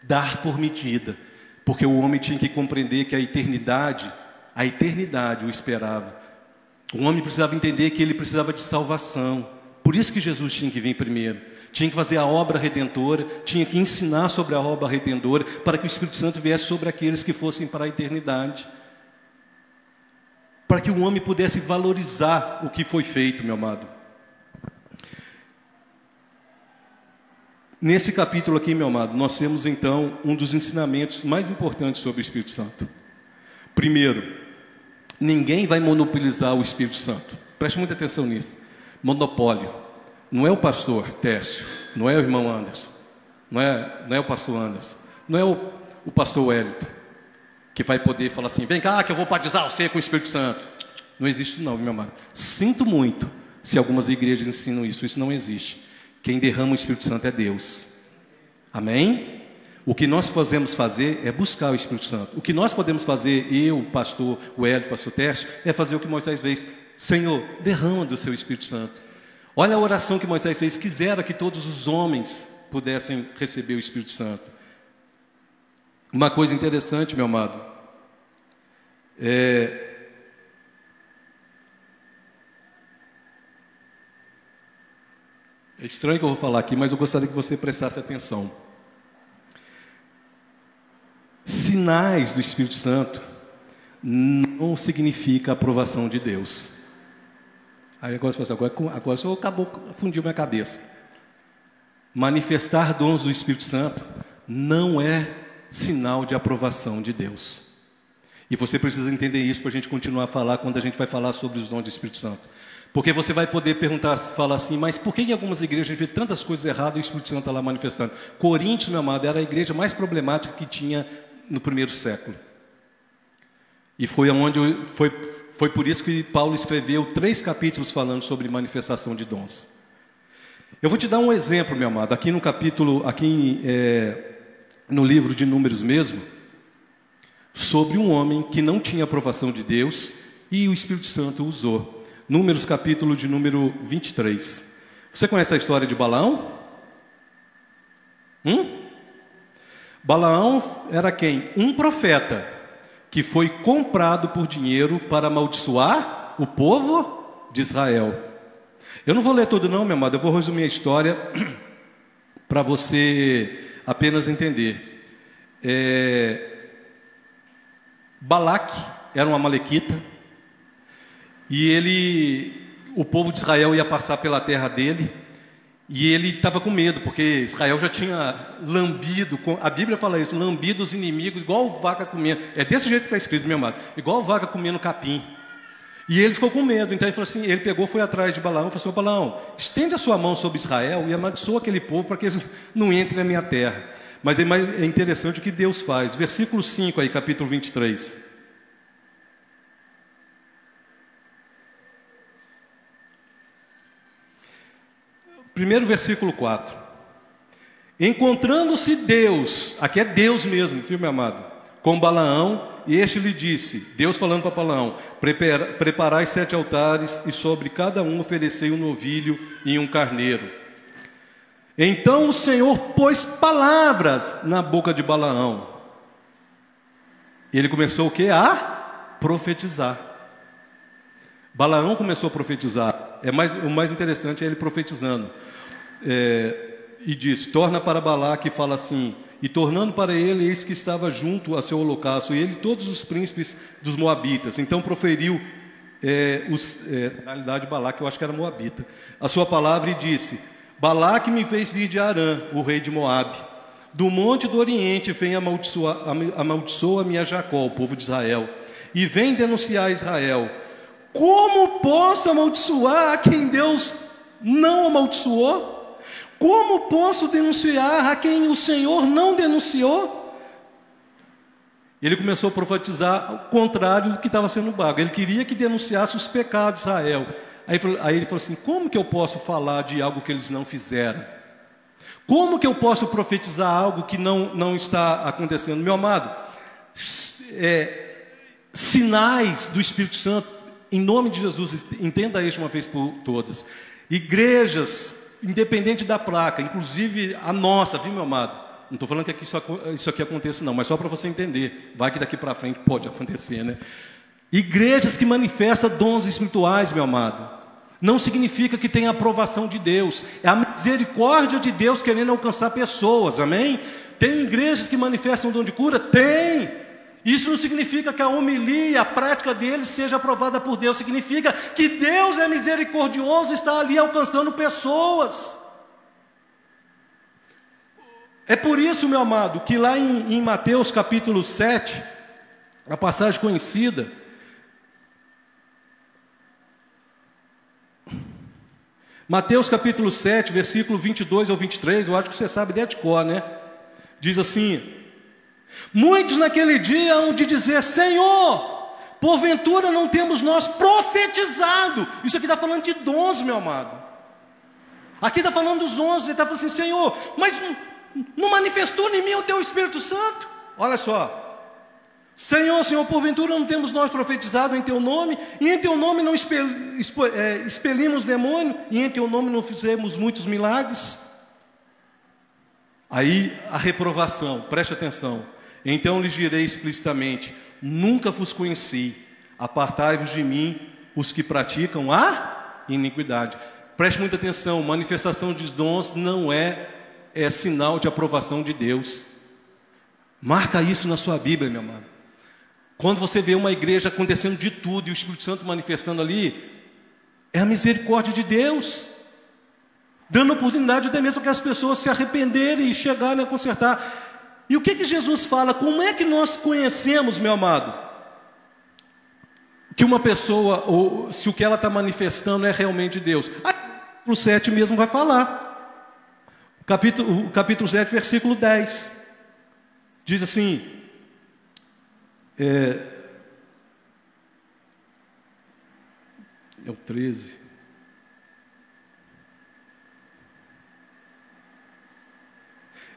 Dar por medida. Porque o homem tinha que compreender que a eternidade o esperava. O homem precisava entender que ele precisava de salvação. Por isso que Jesus tinha que vir primeiro. Tinha que fazer a obra redentora, tinha que ensinar sobre a obra redentora, para que o Espírito Santo viesse sobre aqueles que fossem para a eternidade. Para que o homem pudesse valorizar o que foi feito, meu amado. Nesse capítulo aqui, meu amado, nós temos então um dos ensinamentos mais importantes sobre o Espírito Santo. Primeiro, ninguém vai monopolizar o Espírito Santo. Preste muita atenção nisso. Monopólio. Não é o pastor Tércio, não é o irmão Anderson, não é o pastor Anderson, não é o pastor Wellington, que vai poder falar assim: vem cá que eu vou batizar você com o Espírito Santo. Não existe não, meu amado. Sinto muito se algumas igrejas ensinam isso. Isso não existe. Quem derrama o Espírito Santo é Deus. Amém? O que nós podemos fazer é buscar o Espírito Santo. O que nós podemos fazer, eu, o pastor Wellington, o pastor Tércio, é fazer o que Moisés fez. Senhor, derrama do seu Espírito Santo. Olha a oração que Moisés fez: quisera que todos os homens pudessem receber o Espírito Santo. Uma coisa interessante, meu amado, é estranho que eu vou falar aqui, mas eu gostaria que você prestasse atenção. Sinais do Espírito Santo não significa aprovação de Deus. Aí agora você fala assim: agora só fundiu minha cabeça. Manifestar dons do Espírito Santo não é sinal de aprovação de Deus. E você precisa entender isso para a gente continuar a falar quando a gente vai falar sobre os dons do Espírito Santo. Porque você vai poder falar assim: mas por que em algumas igrejas a gente vê tantas coisas erradas e o Espírito Santo está lá manifestando? Coríntios, meu amado, era a igreja mais problemática que tinha no primeiro século. E foi por isso que Paulo escreveu 3 capítulos falando sobre manifestação de dons. Eu vou te dar um exemplo, meu amado, aqui no capítulo, no livro de Números mesmo, sobre um homem que não tinha aprovação de Deus e o Espírito Santo usou. Números, capítulo de número 23. Você conhece a história de Balaão? Balaão era quem? Um profeta que foi comprado por dinheiro para amaldiçoar o povo de Israel. Eu não vou ler tudo não, meu amado, eu vou resumir a história para você apenas entender. Balaque era um amalequita, e o povo de Israel ia passar pela terra dele, e ele estava com medo, porque Israel já tinha lambido, a Bíblia fala isso, lambido os inimigos, igual vaca comendo. É desse jeito que está escrito, meu amado, igual vaca comendo capim. E ele ficou com medo, então ele falou assim, ele pegou, foi atrás de Balaão, falou assim: Balaão, estende a sua mão sobre Israel e amaldiçoa aquele povo para que eles não entrem na minha terra. Mas é interessante o que Deus faz. Versículo 5 aí, capítulo 23. Primeiro versículo 4. Encontrando-se Deus, aqui é Deus mesmo, viu, meu amado, com Balaão, e este lhe disse, Deus falando para Balaão: preparai 7 altares, e sobre cada um oferecei um novilho e um carneiro. Então o Senhor pôs palavras na boca de Balaão. E ele começou o quê? A profetizar. Balaão começou a profetizar. O mais interessante é ele profetizando. E diz: torna para Balaque, e fala assim: e tornando para ele, eis que estava junto a seu holocausto, e ele todos os príncipes dos moabitas. Então proferiu, na realidade Balaque eu acho que era moabita, a sua palavra, e disse: Balaque me fez vir de Arã, o rei de Moabe. Do monte do Oriente vem amaldiçoa-me a Jacó, o povo de Israel, e vem denunciar a Israel. Como posso amaldiçoar a quem Deus não amaldiçoou? Como posso denunciar a quem o Senhor não denunciou? Ele começou a profetizar o contrário do que estava sendo vago. Ele queria que denunciasse os pecados de Israel. Aí ele falou assim: como que eu posso falar de algo que eles não fizeram? Como que eu posso profetizar algo que não está acontecendo? Meu amado, sinais do Espírito Santo, em nome de Jesus, entenda isso uma vez por todas. Igrejas, independente da placa, inclusive a nossa, viu, meu amado? Não estou falando que isso aqui aconteça não, mas só para você entender. Vai que daqui para frente pode acontecer, né? Igrejas que manifestam dons espirituais, meu amado, não significa que tem a aprovação de Deus. É a misericórdia de Deus querendo alcançar pessoas, amém? Tem igrejas que manifestam dom de cura? Tem! Isso não significa que a homilia, a prática deles seja aprovada por Deus. Significa que Deus é misericordioso e está ali alcançando pessoas. É por isso, meu amado, que lá em Mateus capítulo 7, a passagem conhecida, Mateus capítulo 7, versículo 22 ao 23, eu acho que você sabe de cor, né? Diz assim: muitos naquele dia hão de dizer: Senhor, porventura não temos nós profetizado? Isso aqui está falando de dons, meu amado. Aqui está falando dos dons. Ele está falando assim: Senhor, mas não manifestou em mim o teu Espírito Santo? Olha só: Senhor, porventura não temos nós profetizado em teu nome, e em teu nome não expelimos demônio, e em teu nome não fizemos muitos milagres? Aí a reprovação, preste atenção. Então lhes direi explicitamente: nunca vos conheci, apartai-vos de mim, os que praticam a iniquidade. Preste muita atenção: manifestação de dons não é sinal de aprovação de Deus. Marca isso na sua Bíblia, meu amado. Quando você vê uma igreja acontecendo de tudo e o Espírito Santo manifestando ali, é a misericórdia de Deus, dando oportunidade até mesmo para que as pessoas se arrependerem e chegarem a consertar. E o que Jesus fala? Como é que nós conhecemos, meu amado, que uma pessoa, ou se o que ela está manifestando é realmente Deus? O 7 mesmo vai falar. O capítulo 7, versículo 10. Diz assim: é o 13.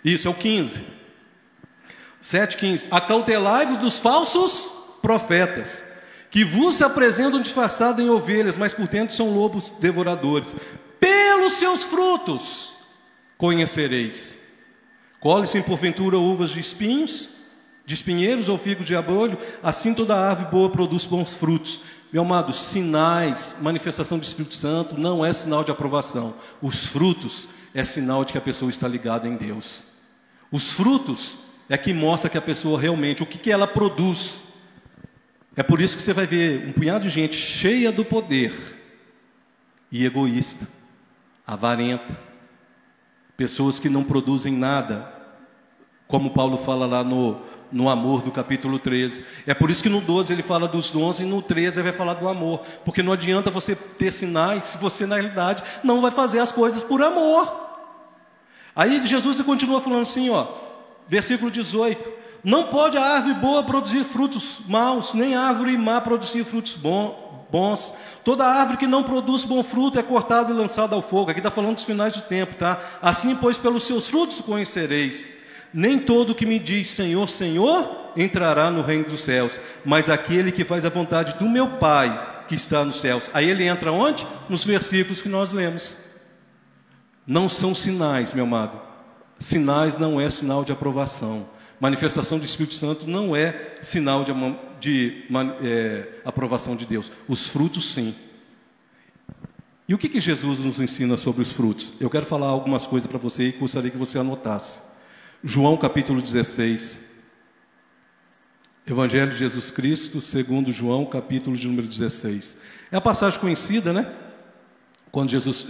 Isso, é o 15. 7,15. Acautelai-vos dos falsos profetas, que vos apresentam disfarçados em ovelhas, mas por dentro são lobos devoradores. Pelos seus frutos conhecereis. Colhe-se porventura uvas de espinhos, de espinheiros ou figos de abrolho? Assim toda árvore boa produz bons frutos. Meu amado, sinais, manifestação do Espírito Santo não é sinal de aprovação. Os frutos é sinal de que a pessoa está ligada em Deus. Os frutos é que mostra que a pessoa realmente, o que ela produz. É por isso que você vai ver um punhado de gente cheia do poder e egoísta, avarenta, pessoas que não produzem nada, como Paulo fala lá no amor do capítulo 13. É por isso que no 12 ele fala dos dons e no 13 ele vai falar do amor, porque não adianta você ter sinais se você na realidade não vai fazer as coisas por amor. Aí Jesus continua falando assim, ó, versículo 18: não pode a árvore boa produzir frutos maus, nem a árvore má produzir frutos bons. Toda árvore que não produz bom fruto é cortada e lançada ao fogo. Aqui está falando dos finais do tempo, tá? Assim, pois, pelos seus frutos conhecereis. Nem todo que me diz Senhor, Senhor, entrará no reino dos céus, mas aquele que faz a vontade do meu Pai que está nos céus. Aí ele entra onde? Nos versículos que nós lemos. Não são sinais, meu amado. Sinais não é sinal de aprovação. Manifestação do Espírito Santo não é sinal de aprovação de Deus. Os frutos sim. E o que Jesus nos ensina sobre os frutos? Eu quero falar algumas coisas para você e gostaria que você anotasse. João capítulo 16. Evangelho de Jesus Cristo, segundo João, capítulo de número 16. É a passagem conhecida, né? Quando Jesus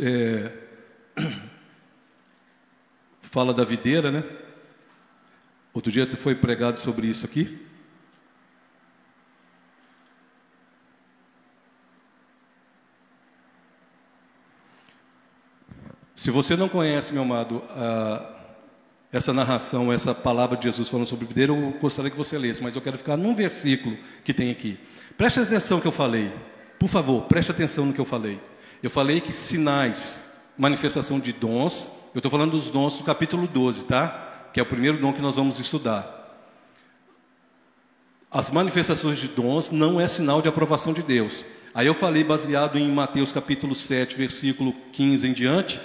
fala da videira, né? Outro dia foi pregado sobre isso aqui. Se você não conhece, meu amado, essa narração, essa palavra de Jesus falando sobre videira, eu gostaria que você lesse, mas eu quero ficar num versículo que tem aqui. Preste atenção no que eu falei. Por favor, preste atenção no que eu falei. Eu falei que sinais, manifestação de dons, eu estou falando dos dons do capítulo 12, tá? Que é o primeiro dom que nós vamos estudar. As manifestações de dons não é sinal de aprovação de Deus. Aí eu falei, baseado em Mateus capítulo 7, versículo 15 em diante,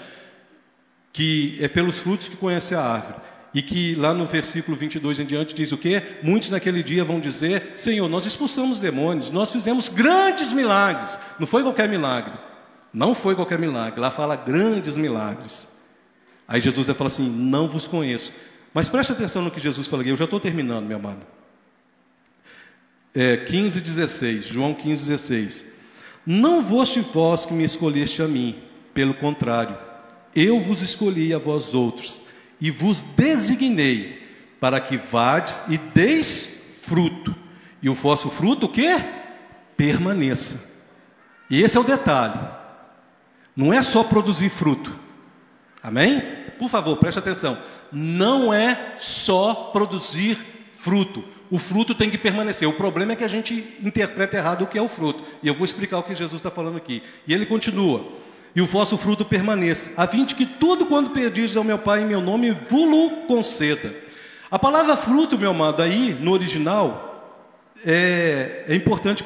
que é pelos frutos que conhece a árvore. E que lá no versículo 22 em diante diz o quê? Muitos naquele dia vão dizer: Senhor, nós expulsamos demônios, nós fizemos grandes milagres. Não foi qualquer milagre. Não foi qualquer milagre. Lá fala grandes milagres. Aí Jesus vai falar assim: não vos conheço. Mas preste atenção no que Jesus fala aqui. Eu já estou terminando, meu amado. 15:16, João 15:16. Não foste vós que me escolheste a mim, pelo contrário, eu vos escolhi a vós outros, e vos designei, para que vades e deis fruto, e o vosso fruto o quê? Permaneça. E esse é o detalhe. Não é só produzir fruto. Amém? Por favor, preste atenção. Não é só produzir fruto. O fruto tem que permanecer. O problema é que a gente interpreta errado o que é o fruto. E eu vou explicar o que Jesus está falando aqui. E ele continua: e o vosso fruto permaneça, a fim de que tudo quanto pedis ao meu Pai em meu nome, vos conceda. A palavra fruto, meu amado, aí no original, é importante.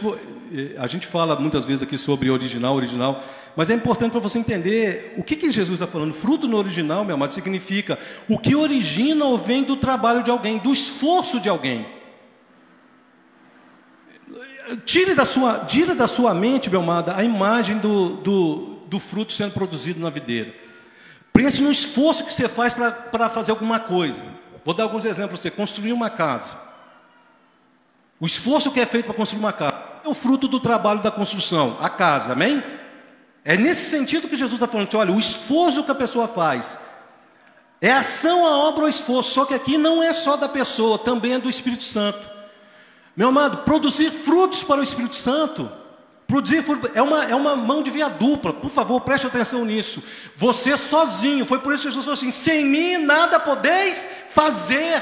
A gente fala muitas vezes aqui sobre original, mas é importante para você entender o que Jesus está falando. Fruto no original, meu amado, significa o que origina ou vem do trabalho de alguém, do esforço de alguém. Tire da sua mente, meu amado, a imagem do fruto sendo produzido na videira. Pense no esforço que você faz para fazer alguma coisa. Vou dar alguns exemplos para você. Construir uma casa. O esforço que é feito para construir uma casa é o fruto do trabalho da construção, a casa, amém? É nesse sentido que Jesus está falando, olha, o esforço que a pessoa faz é ação, a obra ou esforço. Só que aqui não é só da pessoa, também é do Espírito Santo. Meu amado, produzir frutos para o Espírito Santo, é uma mão de via dupla. Por favor, preste atenção nisso. Você sozinho, foi por isso que Jesus falou assim: sem mim nada podeis fazer.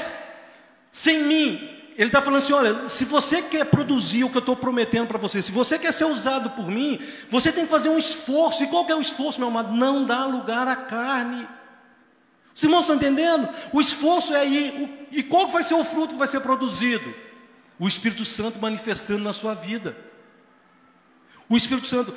Sem mim. Ele está falando assim: olha, se você quer produzir o que eu estou prometendo para você, se você quer ser usado por mim, você tem que fazer um esforço. E qual que é o esforço, meu amado? Não dá lugar à carne. Os irmãos estão entendendo? O esforço é ir. E qual vai ser o fruto que vai ser produzido? O Espírito Santo manifestando na sua vida. O Espírito Santo,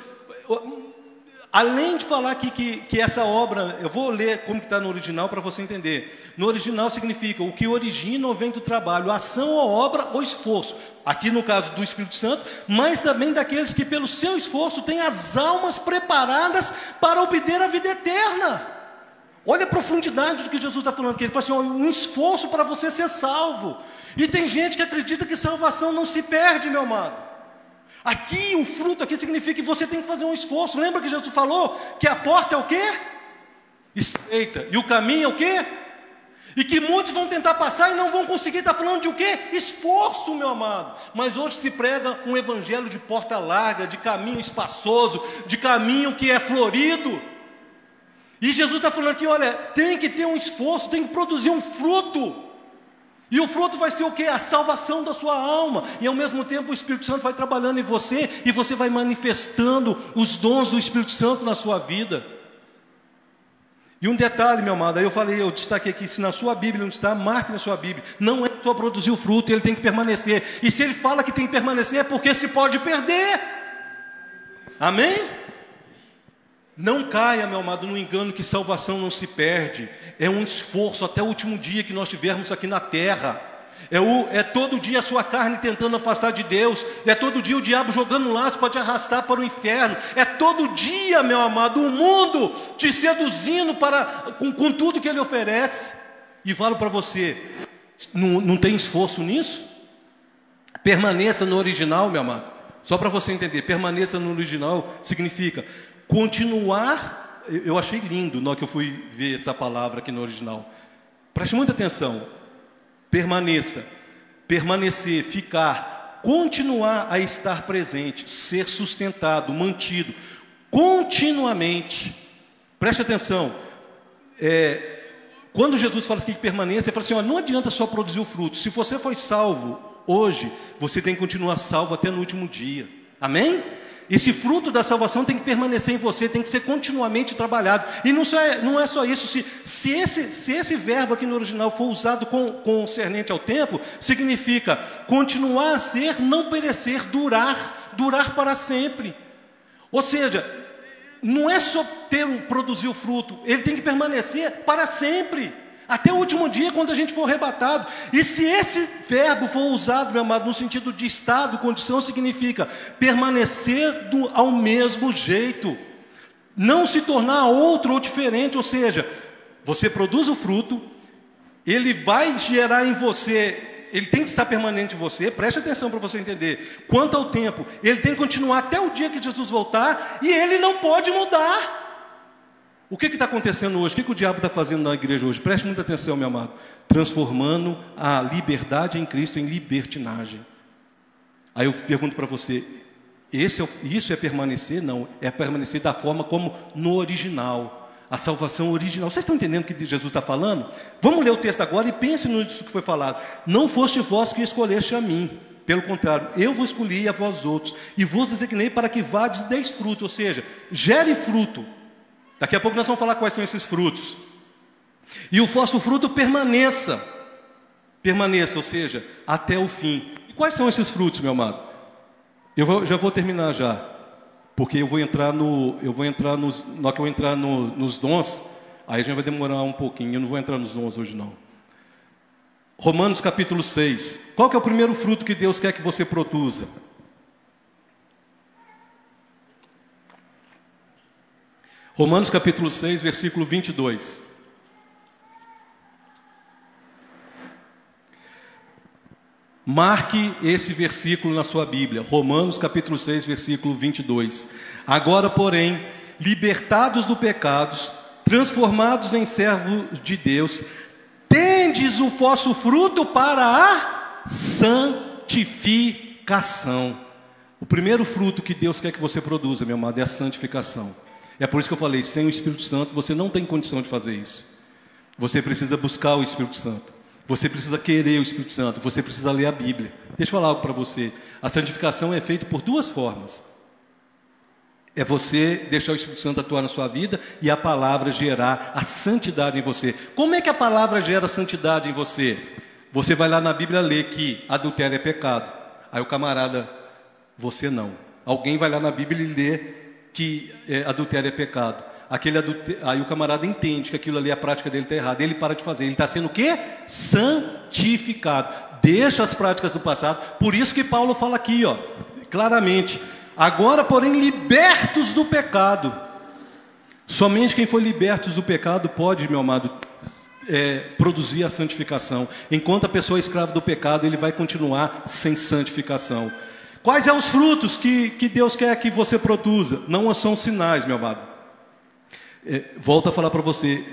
além de falar aqui que essa obra, eu vou ler como está no original para você entender. No original significa o que origina ou vem do trabalho, ação ou obra ou esforço. Aqui no caso do Espírito Santo, mas também daqueles que pelo seu esforço têm as almas preparadas para obter a vida eterna. Olha a profundidade do que Jesus está falando aqui. Ele fala assim: um esforço para você ser salvo. E tem gente que acredita que salvação não se perde, meu amado. Aqui, o fruto aqui significa que você tem que fazer um esforço. Lembra que Jesus falou que a porta é o quê? Estreita. E o caminho é o quê? E que muitos vão tentar passar e não vão conseguir. Está falando de o quê? Esforço, meu amado. Mas hoje se prega um evangelho de porta larga, de caminho espaçoso, de caminho que é florido. E Jesus está falando aqui, olha, tem que ter um esforço, tem que produzir um fruto. E o fruto vai ser o quê? A salvação da sua alma. E ao mesmo tempo o Espírito Santo vai trabalhando em você, e você vai manifestando os dons do Espírito Santo na sua vida. E um detalhe, meu amado, aí eu destaquei aqui, se na sua Bíblia não está, marque na sua Bíblia. Não é só produzir o fruto, ele tem que permanecer. E se ele fala que tem que permanecer, é porque se pode perder. Amém? Não caia, meu amado, no engano que salvação não se perde. É um esforço até o último dia que nós tivermos aqui na terra. É todo dia a sua carne tentando afastar de Deus. É todo dia o diabo jogando um laço para te arrastar para o inferno. É todo dia, meu amado, o mundo te seduzindo com tudo que ele oferece. E falo para você, não tem esforço nisso? Permaneça no original, meu amado. Só para você entender, permaneça no original significa continuar. Eu achei lindo na hora que eu fui ver essa palavra aqui no original. Preste muita atenção. Permaneça, permanecer, ficar, continuar a estar presente, ser sustentado, mantido, continuamente. Preste atenção, quando Jesus fala assim que permaneça, ele fala assim, ó, não adianta só produzir o fruto. Se você foi salvo hoje, você tem que continuar salvo até no último dia. Amém? Esse fruto da salvação tem que permanecer em você, tem que ser continuamente trabalhado. E não é só isso. Se esse verbo aqui no original for usado concernente ao tempo, significa continuar a ser, não perecer, durar para sempre. Ou seja, não é só produzir o fruto, ele tem que permanecer para sempre. Até o último dia, quando a gente for arrebatado. E se esse verbo for usado, meu amado, no sentido de estado, condição, significa permanecer ao mesmo jeito. Não se tornar outro ou diferente. Ou seja, você produz o fruto, ele vai gerar em você, ele tem que estar permanente em você. Preste atenção para você entender. Quanto ao tempo, ele tem que continuar até o dia que Jesus voltar, e ele não pode mudar. O que está acontecendo hoje? O que o diabo está fazendo na igreja hoje? Preste muita atenção, meu amado. Transformando a liberdade em Cristo em libertinagem. Aí eu pergunto para você, isso é permanecer? Não, é permanecer da forma como no original. A salvação original. Vocês estão entendendo o que Jesus está falando? Vamos ler o texto agora e pense nisso que foi falado. Não foste vós que escolheste a mim. Pelo contrário, eu vos escolhi a vós outros. E vos designei para que vades e deis fruto. Ou seja, gere fruto. Daqui a pouco nós vamos falar quais são esses frutos. E o vosso fruto permaneça. Permaneça, ou seja, até o fim. E quais são esses frutos, meu amado? Já vou terminar já. Porque na hora que eu entrar nos dons, aí a gente vai demorar um pouquinho. Eu não vou entrar nos dons hoje não. Romanos capítulo 6. Qual que é o primeiro fruto que Deus quer que você produza? Romanos capítulo 6, versículo 22. Marque esse versículo na sua Bíblia. Romanos capítulo 6, versículo 22. Agora, porém, libertados do pecado, transformados em servos de Deus, tendes o vosso fruto para a santificação. O primeiro fruto que Deus quer que você produza, meu amado, é a santificação. É por isso que eu falei, sem o Espírito Santo você não tem condição de fazer isso. Você precisa buscar o Espírito Santo. Você precisa querer o Espírito Santo. Você precisa ler a Bíblia. Deixa eu falar algo para você. A santificação é feita por duas formas. É você deixar o Espírito Santo atuar na sua vida e a palavra gerar a santidade em você. Como é que a palavra gera santidade em você? Você vai lá na Bíblia ler que adultério é pecado. Aí o camarada, você não. Alguém vai lá na Bíblia e lê que adultério é pecado. Aí o camarada entende que aquilo ali, a prática dele está errada. Ele para de fazer. Ele está sendo o quê? Santificado. Deixa as práticas do passado. Por isso que Paulo fala aqui, ó, claramente. Agora, porém, libertos do pecado. Somente quem foi libertos do pecado pode, meu amado, produzir a santificação. Enquanto a pessoa é escrava do pecado, ele vai continuar sem santificação. Quais são os frutos que Deus quer que você produza? Não são sinais, meu amado. Volto a falar para você,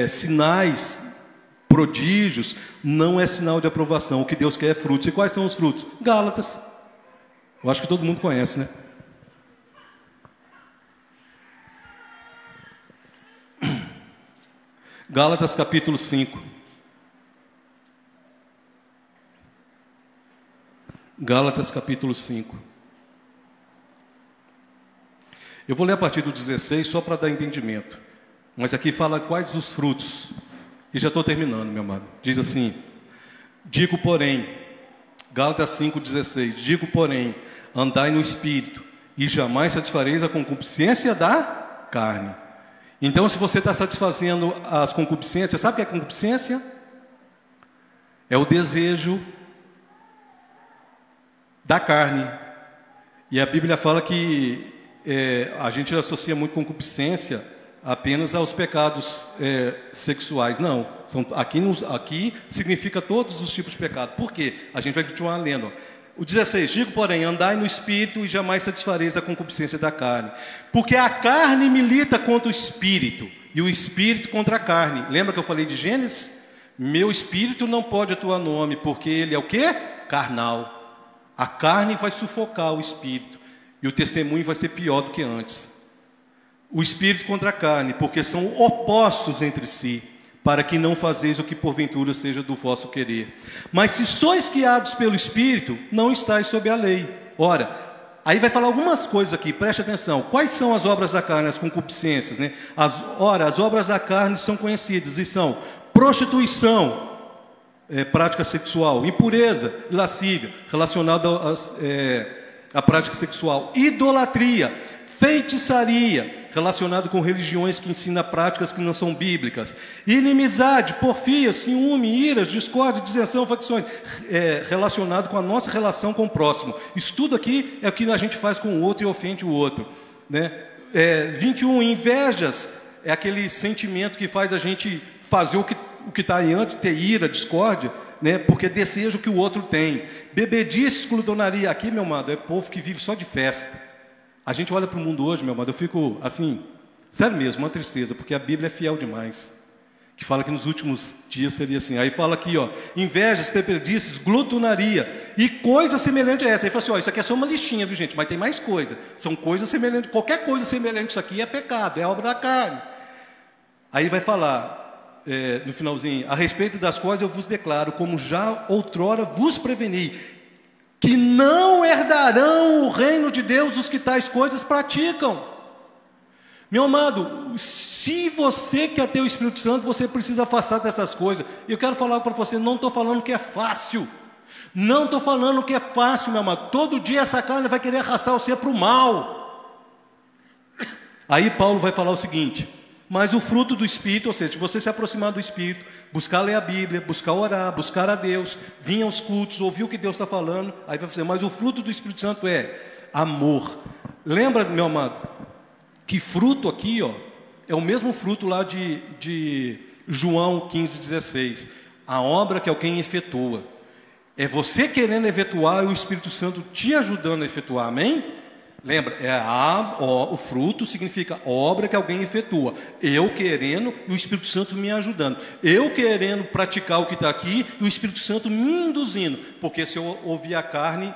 sinais, prodígios, não é sinal de aprovação. O que Deus quer é frutos. E quais são os frutos? Gálatas. Eu acho que todo mundo conhece, né? Gálatas capítulo 5. Gálatas capítulo 5. Eu vou ler a partir do 16 só para dar entendimento. Mas aqui fala quais os frutos. E já estou terminando, meu amado. Diz assim: digo, porém, Gálatas 5,16. Digo, porém, andai no Espírito, e jamais satisfareis a concupiscência da carne. Então, se você está satisfazendo as concupiscências, sabe o que é concupiscência? É o desejo da carne. E a Bíblia fala que a gente associa muito concupiscência apenas aos pecados sexuais. Não, aqui significa todos os tipos de pecado. Por quê? A gente vai continuar lendo. O 16, digo, porém, andai no Espírito e jamais satisfareis a concupiscência da carne. Porque a carne milita contra o Espírito, e o Espírito contra a carne. Lembra que eu falei de Gênesis? Meu Espírito não pode atuar no homem, porque ele é o quê? Carnal. A carne vai sufocar o Espírito, e o testemunho vai ser pior do que antes. O Espírito contra a carne, porque são opostos entre si, para que não fazeis o que porventura seja do vosso querer. Mas se sois guiados pelo Espírito, não estáis sob a lei. Ora, aí vai falar algumas coisas aqui, preste atenção. Quais são as obras da carne, as concupiscências, né? As obras da carne são conhecidas, e são prostituição, prática sexual, impureza, lascívia, relacionada à prática sexual, idolatria, feitiçaria, relacionado com religiões que ensinam práticas que não são bíblicas, inimizade, porfia, ciúme, iras, discórdia, dissensão, facções, relacionado com a nossa relação com o próximo. Isso tudo aqui é o que a gente faz com o outro e ofende o outro, né? 21, invejas, é aquele sentimento que faz a gente fazer o que está aí antes, ter ira, discórdia, né? Porque deseja o que o outro tem. Bebedice, glutonaria, aqui, meu amado, é povo que vive só de festa. A gente olha para o mundo hoje, meu amado, eu fico assim, sério mesmo, uma tristeza, porque a Bíblia é fiel demais, que fala que nos últimos dias seria assim. Aí fala aqui, ó, invejas, bebedices, glutonaria e coisa semelhante a essa. Aí fala assim, ó, isso aqui é só uma listinha, viu, gente, mas tem mais coisa. São coisas semelhantes, qualquer coisa semelhante a isso aqui é pecado, é obra da carne. Aí vai falar, no finalzinho, a respeito das quais eu vos declaro, como já outrora vos preveni, que não herdarão o reino de Deus os que tais coisas praticam. Meu amado, se você quer ter o Espírito Santo, você precisa afastar dessas coisas. E eu quero falar para você, não estou falando que é fácil. Não estou falando que é fácil, meu amado. Todo dia essa carne vai querer arrastar você para o mal. Aí Paulo vai falar o seguinte: mas o fruto do Espírito, ou seja, se você se aproximar do Espírito, buscar ler a Bíblia, buscar orar, buscar a Deus, vir aos cultos, ouvir o que Deus está falando, aí vai fazer, mas o fruto do Espírito Santo é amor. Lembra, meu amado, que fruto aqui, ó, é o mesmo fruto lá de João 15,16. A obra que alguém efetua. É você querendo efetuar e o Espírito Santo te ajudando a efetuar, amém? Lembra, o fruto significa obra que alguém efetua. Eu querendo e o Espírito Santo me ajudando. Eu querendo praticar o que está aqui e o Espírito Santo me induzindo. Porque se eu ouvir a carne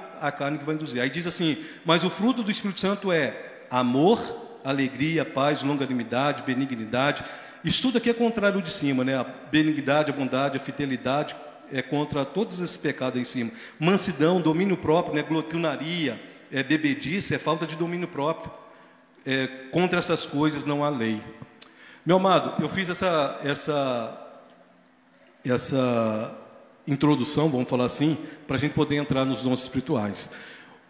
que vai induzir. Aí diz assim, mas o fruto do Espírito Santo é amor, alegria, paz, longanimidade, benignidade. Isso tudo aqui é contrário ao de cima, né? A benignidade, a bondade, a fidelidade é contra todos esses pecados em cima. Mansidão, domínio próprio, né? Glutonaria, bebedice, é falta de domínio próprio. Contra essas coisas não há lei. Meu amado, eu fiz essa introdução, vamos falar assim, para a gente poder entrar nos dons espirituais.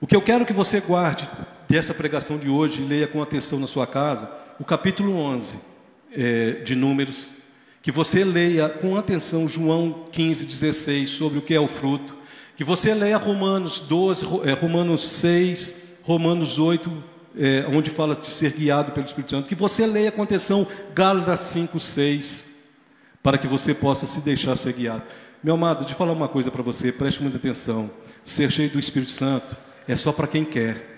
O que eu quero que você guarde dessa pregação de hoje, e leia com atenção na sua casa, o capítulo 11 de Números, que você leia com atenção João 15,16 sobre o que é o fruto, que você leia Romanos 12, Romanos 6, Romanos 8, onde fala de ser guiado pelo Espírito Santo, que você leia com atenção Gálatas 5, 6, para que você possa se deixar ser guiado. Meu amado, deixa eu falar uma coisa para você, preste muita atenção. Ser cheio do Espírito Santo é só para quem quer.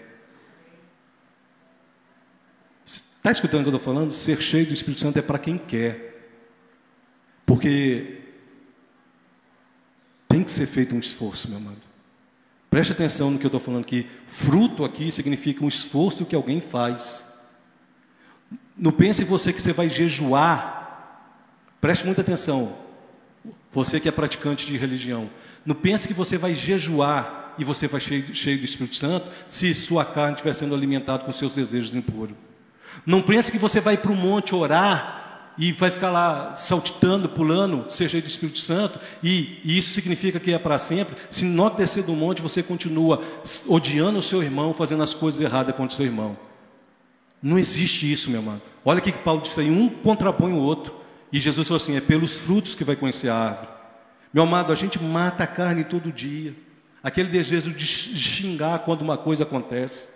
Está escutando o que eu estou falando? Ser cheio do Espírito Santo é para quem quer. Porque tem que ser feito um esforço, meu amado. Preste atenção no que eu estou falando aqui. Fruto aqui significa um esforço que alguém faz. Não pense você que você vai jejuar. Preste muita atenção. Você que é praticante de religião. Não pense que você vai jejuar e você vai cheio do Espírito Santo se sua carne estiver sendo alimentada com seus desejos impuros. Não pense que você vai para o monte orar e vai ficar lá saltitando, pulando, ser cheio do Espírito Santo, e isso significa que é para sempre. Se não descer do monte, você continua odiando o seu irmão, fazendo as coisas erradas contra o seu irmão. Não existe isso, meu irmão. Olha o que Paulo disse aí, um contrapõe o outro. E Jesus falou assim, é pelos frutos que vai conhecer a árvore. Meu amado, a gente mata a carne todo dia. aquele desejo de xingar quando uma coisa acontece,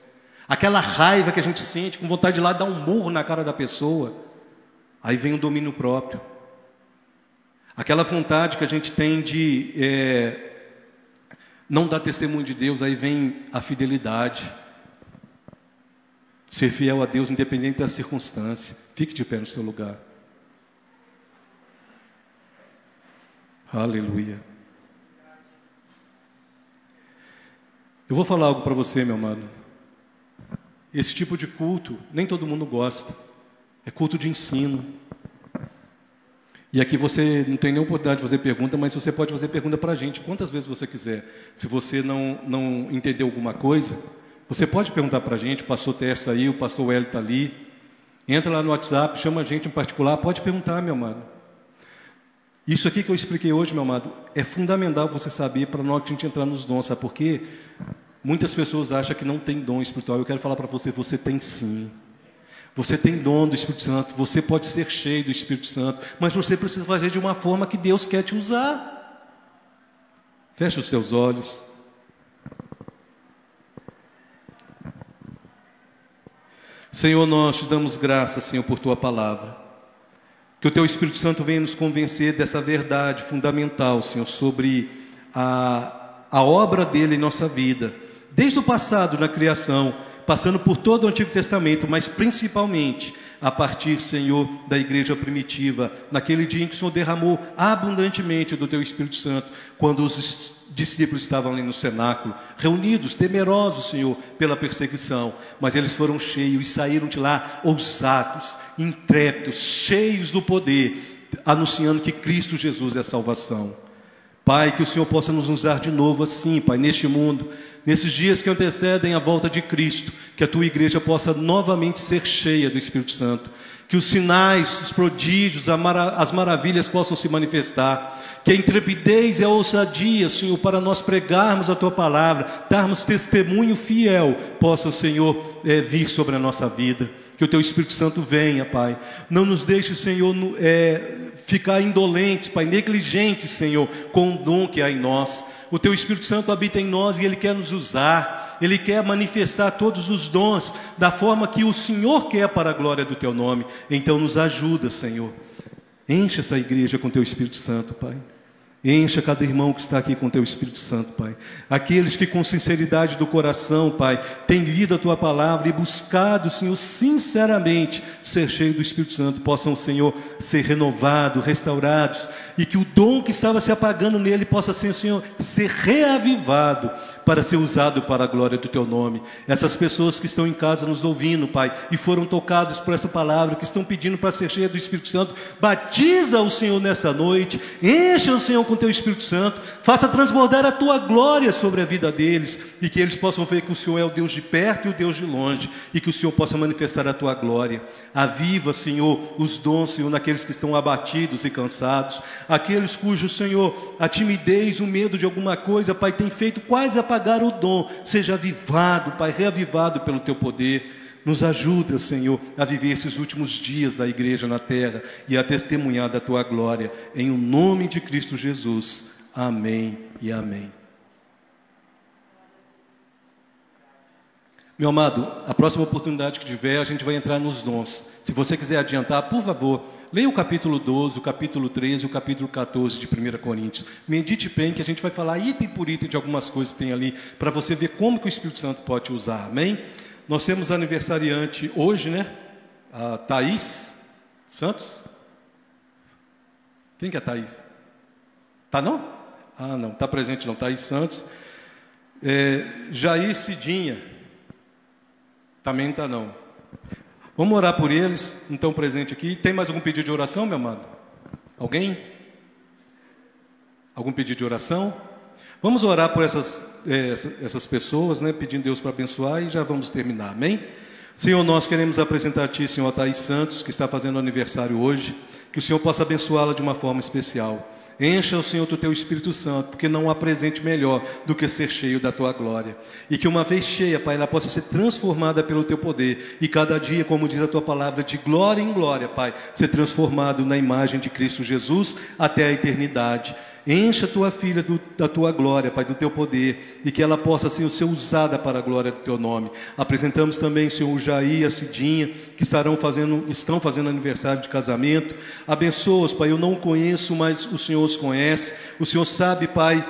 aquela raiva que a gente sente, com vontade de ir lá dar um murro na cara da pessoa. Aí vem o domínio próprio, aquela vontade que a gente tem de não dar testemunho de Deus. Aí vem a fidelidade, ser fiel a Deus independente da circunstância. Fique de pé no seu lugar. Aleluia. Eu vou falar algo para você, meu amado. Esse tipo de culto, nem todo mundo gosta. É culto de ensino. E aqui você não tem nenhuma oportunidade de fazer pergunta, mas você pode fazer pergunta para a gente, quantas vezes você quiser. Se você não entendeu alguma coisa, você pode perguntar para a gente. O pastor Tércio aí, o pastor Hélio está ali. Entra lá no WhatsApp, chama a gente em particular, pode perguntar, meu amado. Isso aqui que eu expliquei hoje, meu amado, é fundamental você saber para nós que a gente entrar nos dons, sabe por quê? Muitas pessoas acham que não tem dom espiritual. Eu quero falar para você, você tem sim. Você tem dom do Espírito Santo, você pode ser cheio do Espírito Santo, mas você precisa fazer de uma forma que Deus quer te usar. Feche os teus olhos. Senhor, nós te damos graças, Senhor, por tua palavra. Que o teu Espírito Santo venha nos convencer dessa verdade fundamental, Senhor, sobre a obra dele em nossa vida, desde o passado na criação, passando por todo o Antigo Testamento, mas principalmente a partir, Senhor, da igreja primitiva, naquele dia em que o Senhor derramou abundantemente do teu Espírito Santo, quando os discípulos estavam ali no cenáculo, reunidos, temerosos, Senhor, pela perseguição, mas eles foram cheios e saíram de lá ousados, intrépidos, cheios do poder, anunciando que Cristo Jesus é a salvação. Pai, que o Senhor possa nos usar de novo assim, Pai, neste mundo, nesses dias que antecedem a volta de Cristo, que a tua igreja possa novamente ser cheia do Espírito Santo, que os sinais, os prodígios, as maravilhas possam se manifestar, que a intrepidez e a ousadia, Senhor, para nós pregarmos a tua palavra, darmos testemunho fiel, possam, Senhor, vir sobre a nossa vida. Que o teu Espírito Santo venha, Pai. Não nos deixe, Senhor, ficar indolentes, Pai, negligentes, Senhor, com o dom que há em nós. O teu Espírito Santo habita em nós e Ele quer nos usar. Ele quer manifestar todos os dons da forma que o Senhor quer para a glória do teu nome. Então nos ajuda, Senhor. Enche essa igreja com teu Espírito Santo, Pai. Encha cada irmão que está aqui com teu Espírito Santo, Pai. Aqueles que com sinceridade do coração, Pai, têm lido a tua palavra e buscado, Senhor, sinceramente ser cheio do Espírito Santo, possam, Senhor, ser renovados, restaurados, e que o dom que estava se apagando nele possa, Senhor, ser reavivado para ser usado para a glória do teu nome. Essas pessoas que estão em casa nos ouvindo, Pai, e foram tocadas por essa palavra, que estão pedindo para ser cheia do Espírito Santo, batiza o Senhor nessa noite, encha o Senhor com teu Espírito Santo, faça transbordar a tua glória sobre a vida deles, e que eles possam ver que o Senhor é o Deus de perto e o Deus de longe, e que o Senhor possa manifestar a tua glória. Aviva, Senhor, os dons, Senhor, naqueles que estão abatidos e cansados, aqueles cujos, Senhor, a timidez, o medo de alguma coisa, Pai, tem feito quase apagar o dom. Seja avivado, Pai, reavivado pelo teu poder. Nos ajuda, Senhor, a viver esses últimos dias da igreja na terra e a testemunhar da tua glória, em o nome de Cristo Jesus. Amém e amém. Meu amado, a próxima oportunidade que tiver, a gente vai entrar nos dons. Se você quiser adiantar, por favor, leia o capítulo 12, o capítulo 13 e o capítulo 14 de 1 Coríntios. Medite bem, que a gente vai falar item por item de algumas coisas que tem ali, para você ver como que o Espírito Santo pode te usar, amém? Nós temos aniversariante hoje, né? A Thaís Santos. Quem que é a Thaís? Tá não? Ah, não, tá presente não. Thaís Santos. Jair Cidinha. Também tá não. Vamos orar por eles, então presente aqui. Tem mais algum pedido de oração, meu amado? Alguém? Algum pedido de oração? Vamos orar por essas pessoas, né, pedindo a Deus para abençoar, e já vamos terminar, amém? Senhor, nós queremos apresentar a Ti, Senhor, a Thaís Santos, que está fazendo aniversário hoje, que o Senhor possa abençoá-la de uma forma especial. Encha o Senhor do Teu Espírito Santo, porque não há presente melhor do que ser cheio da Tua glória. E que uma vez cheia, Pai, ela possa ser transformada pelo Teu poder, e cada dia, como diz a Tua palavra, de glória em glória, Pai, ser transformado na imagem de Cristo Jesus até a eternidade. Encha a tua filha da tua glória, Pai, do teu poder, e que ela possa, Senhor, ser usada para a glória do teu nome. Apresentamos também, Senhor, o Jair e a Cidinha, que estão fazendo aniversário de casamento. Abençoa-os, Pai, eu não o conheço, mas o Senhor os conhece. O Senhor sabe, Pai,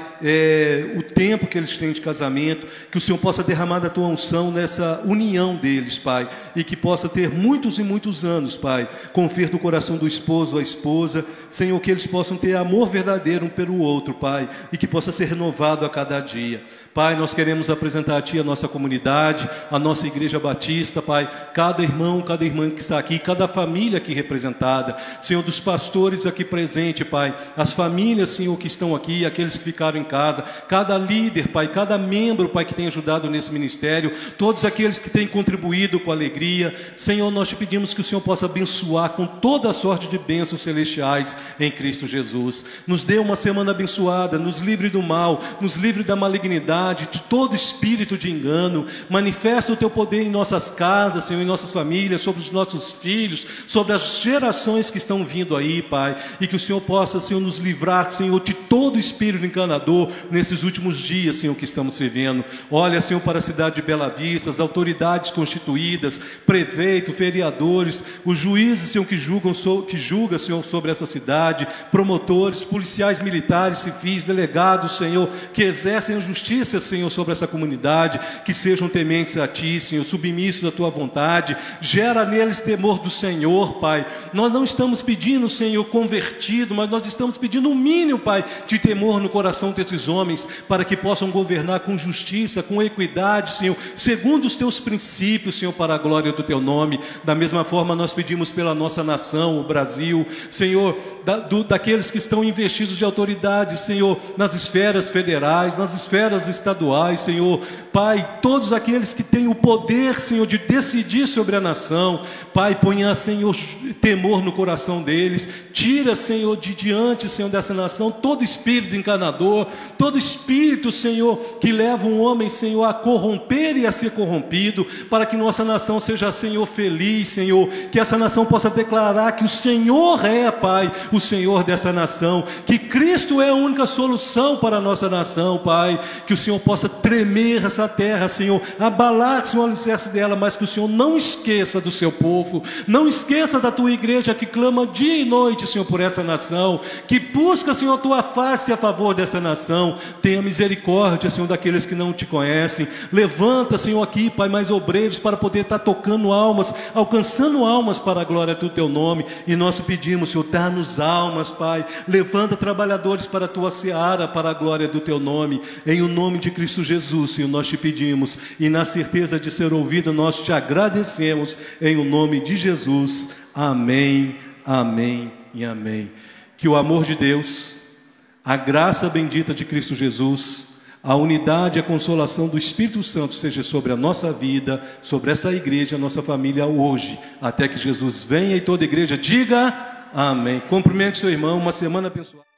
o tempo que eles têm de casamento, que o Senhor possa derramar da tua unção nessa união deles, Pai, e que possa ter muitos e muitos anos, Pai, converter do coração do esposo à esposa, Senhor, que eles possam ter amor verdadeiro um pelo outro, Pai, e que possa ser renovado a cada dia. Pai, nós queremos apresentar a Ti a nossa comunidade, a nossa igreja batista, Pai, cada irmão, cada irmã que está aqui, cada família aqui representada, Senhor, dos pastores aqui presentes, Pai, as famílias, Senhor, que estão aqui, aqueles que ficaram em casa, cada líder, Pai, cada membro, Pai, que tem ajudado nesse ministério, todos aqueles que têm contribuído com alegria, Senhor, nós te pedimos que o Senhor possa abençoar com toda a sorte de bênçãos celestiais em Cristo Jesus. Nos dê uma semana abençoada, nos livre do mal, nos livre da malignidade, de todo espírito de engano. Manifesta o teu poder em nossas casas, Senhor, em nossas famílias, sobre os nossos filhos, sobre as gerações que estão vindo aí, Pai, e que o Senhor possa, Senhor, nos livrar, Senhor, de todo espírito enganador nesses últimos dias, Senhor, que estamos vivendo. Olha, Senhor, para a cidade de Bela Vista, as autoridades constituídas, prefeito, vereadores, os juízes, Senhor, que julgam, Senhor, sobre essa cidade, promotores, policiais militares, civis, delegados, Senhor, que exercem a justiça, Senhor, sobre essa comunidade, que sejam tementes a Ti, Senhor, submissos à Tua vontade, gera neles temor do Senhor, Pai. Nós não estamos pedindo, Senhor, convertido, mas nós estamos pedindo um mínimo, Pai, de temor no coração desses homens, para que possam governar com justiça, com equidade, Senhor, segundo os Teus princípios, Senhor, para a glória do Teu nome. Da mesma forma, nós pedimos pela nossa nação, o Brasil, Senhor, daqueles que estão investidos de autoridade, Senhor, nas esferas federais, nas esferas estaduais, Senhor, Pai, todos aqueles que têm o poder, Senhor, de decidir sobre a nação, Pai, ponha, Senhor, temor no coração deles, tira, Senhor, de diante, Senhor, dessa nação, todo espírito enganador, todo espírito, Senhor, que leva um homem, Senhor, a corromper e a ser corrompido, para que nossa nação seja, Senhor, feliz, Senhor, que essa nação possa declarar que o Senhor é, Pai, o Senhor dessa nação, que Cristo é a única solução para a nossa nação, Pai, que o Senhor possa tremer essa terra, Senhor, abalar, Senhor, o alicerce dela, mas que o Senhor não esqueça do seu povo, não esqueça da tua igreja que clama dia e noite, Senhor, por essa nação, que busca, Senhor, a tua face a favor dessa nação. Tenha misericórdia, Senhor, daqueles que não te conhecem. Levanta, Senhor, aqui, Pai, mais obreiros para poder estar tocando almas, alcançando almas para a glória do teu nome. E nós pedimos, Senhor, dá-nos almas, Pai. Levanta trabalhadores para a tua seara, para a glória do teu nome. Em o nome de Cristo Jesus, Senhor, nós te pedimos, e na certeza de ser ouvido, nós te agradecemos, em o nome de Jesus. Amém, amém e amém. Que o amor de Deus, a graça bendita de Cristo Jesus, a unidade e a consolação do Espírito Santo seja sobre a nossa vida, sobre essa igreja, a nossa família hoje, até que Jesus venha e toda a igreja diga amém. Cumprimente seu irmão, uma semana abençoada.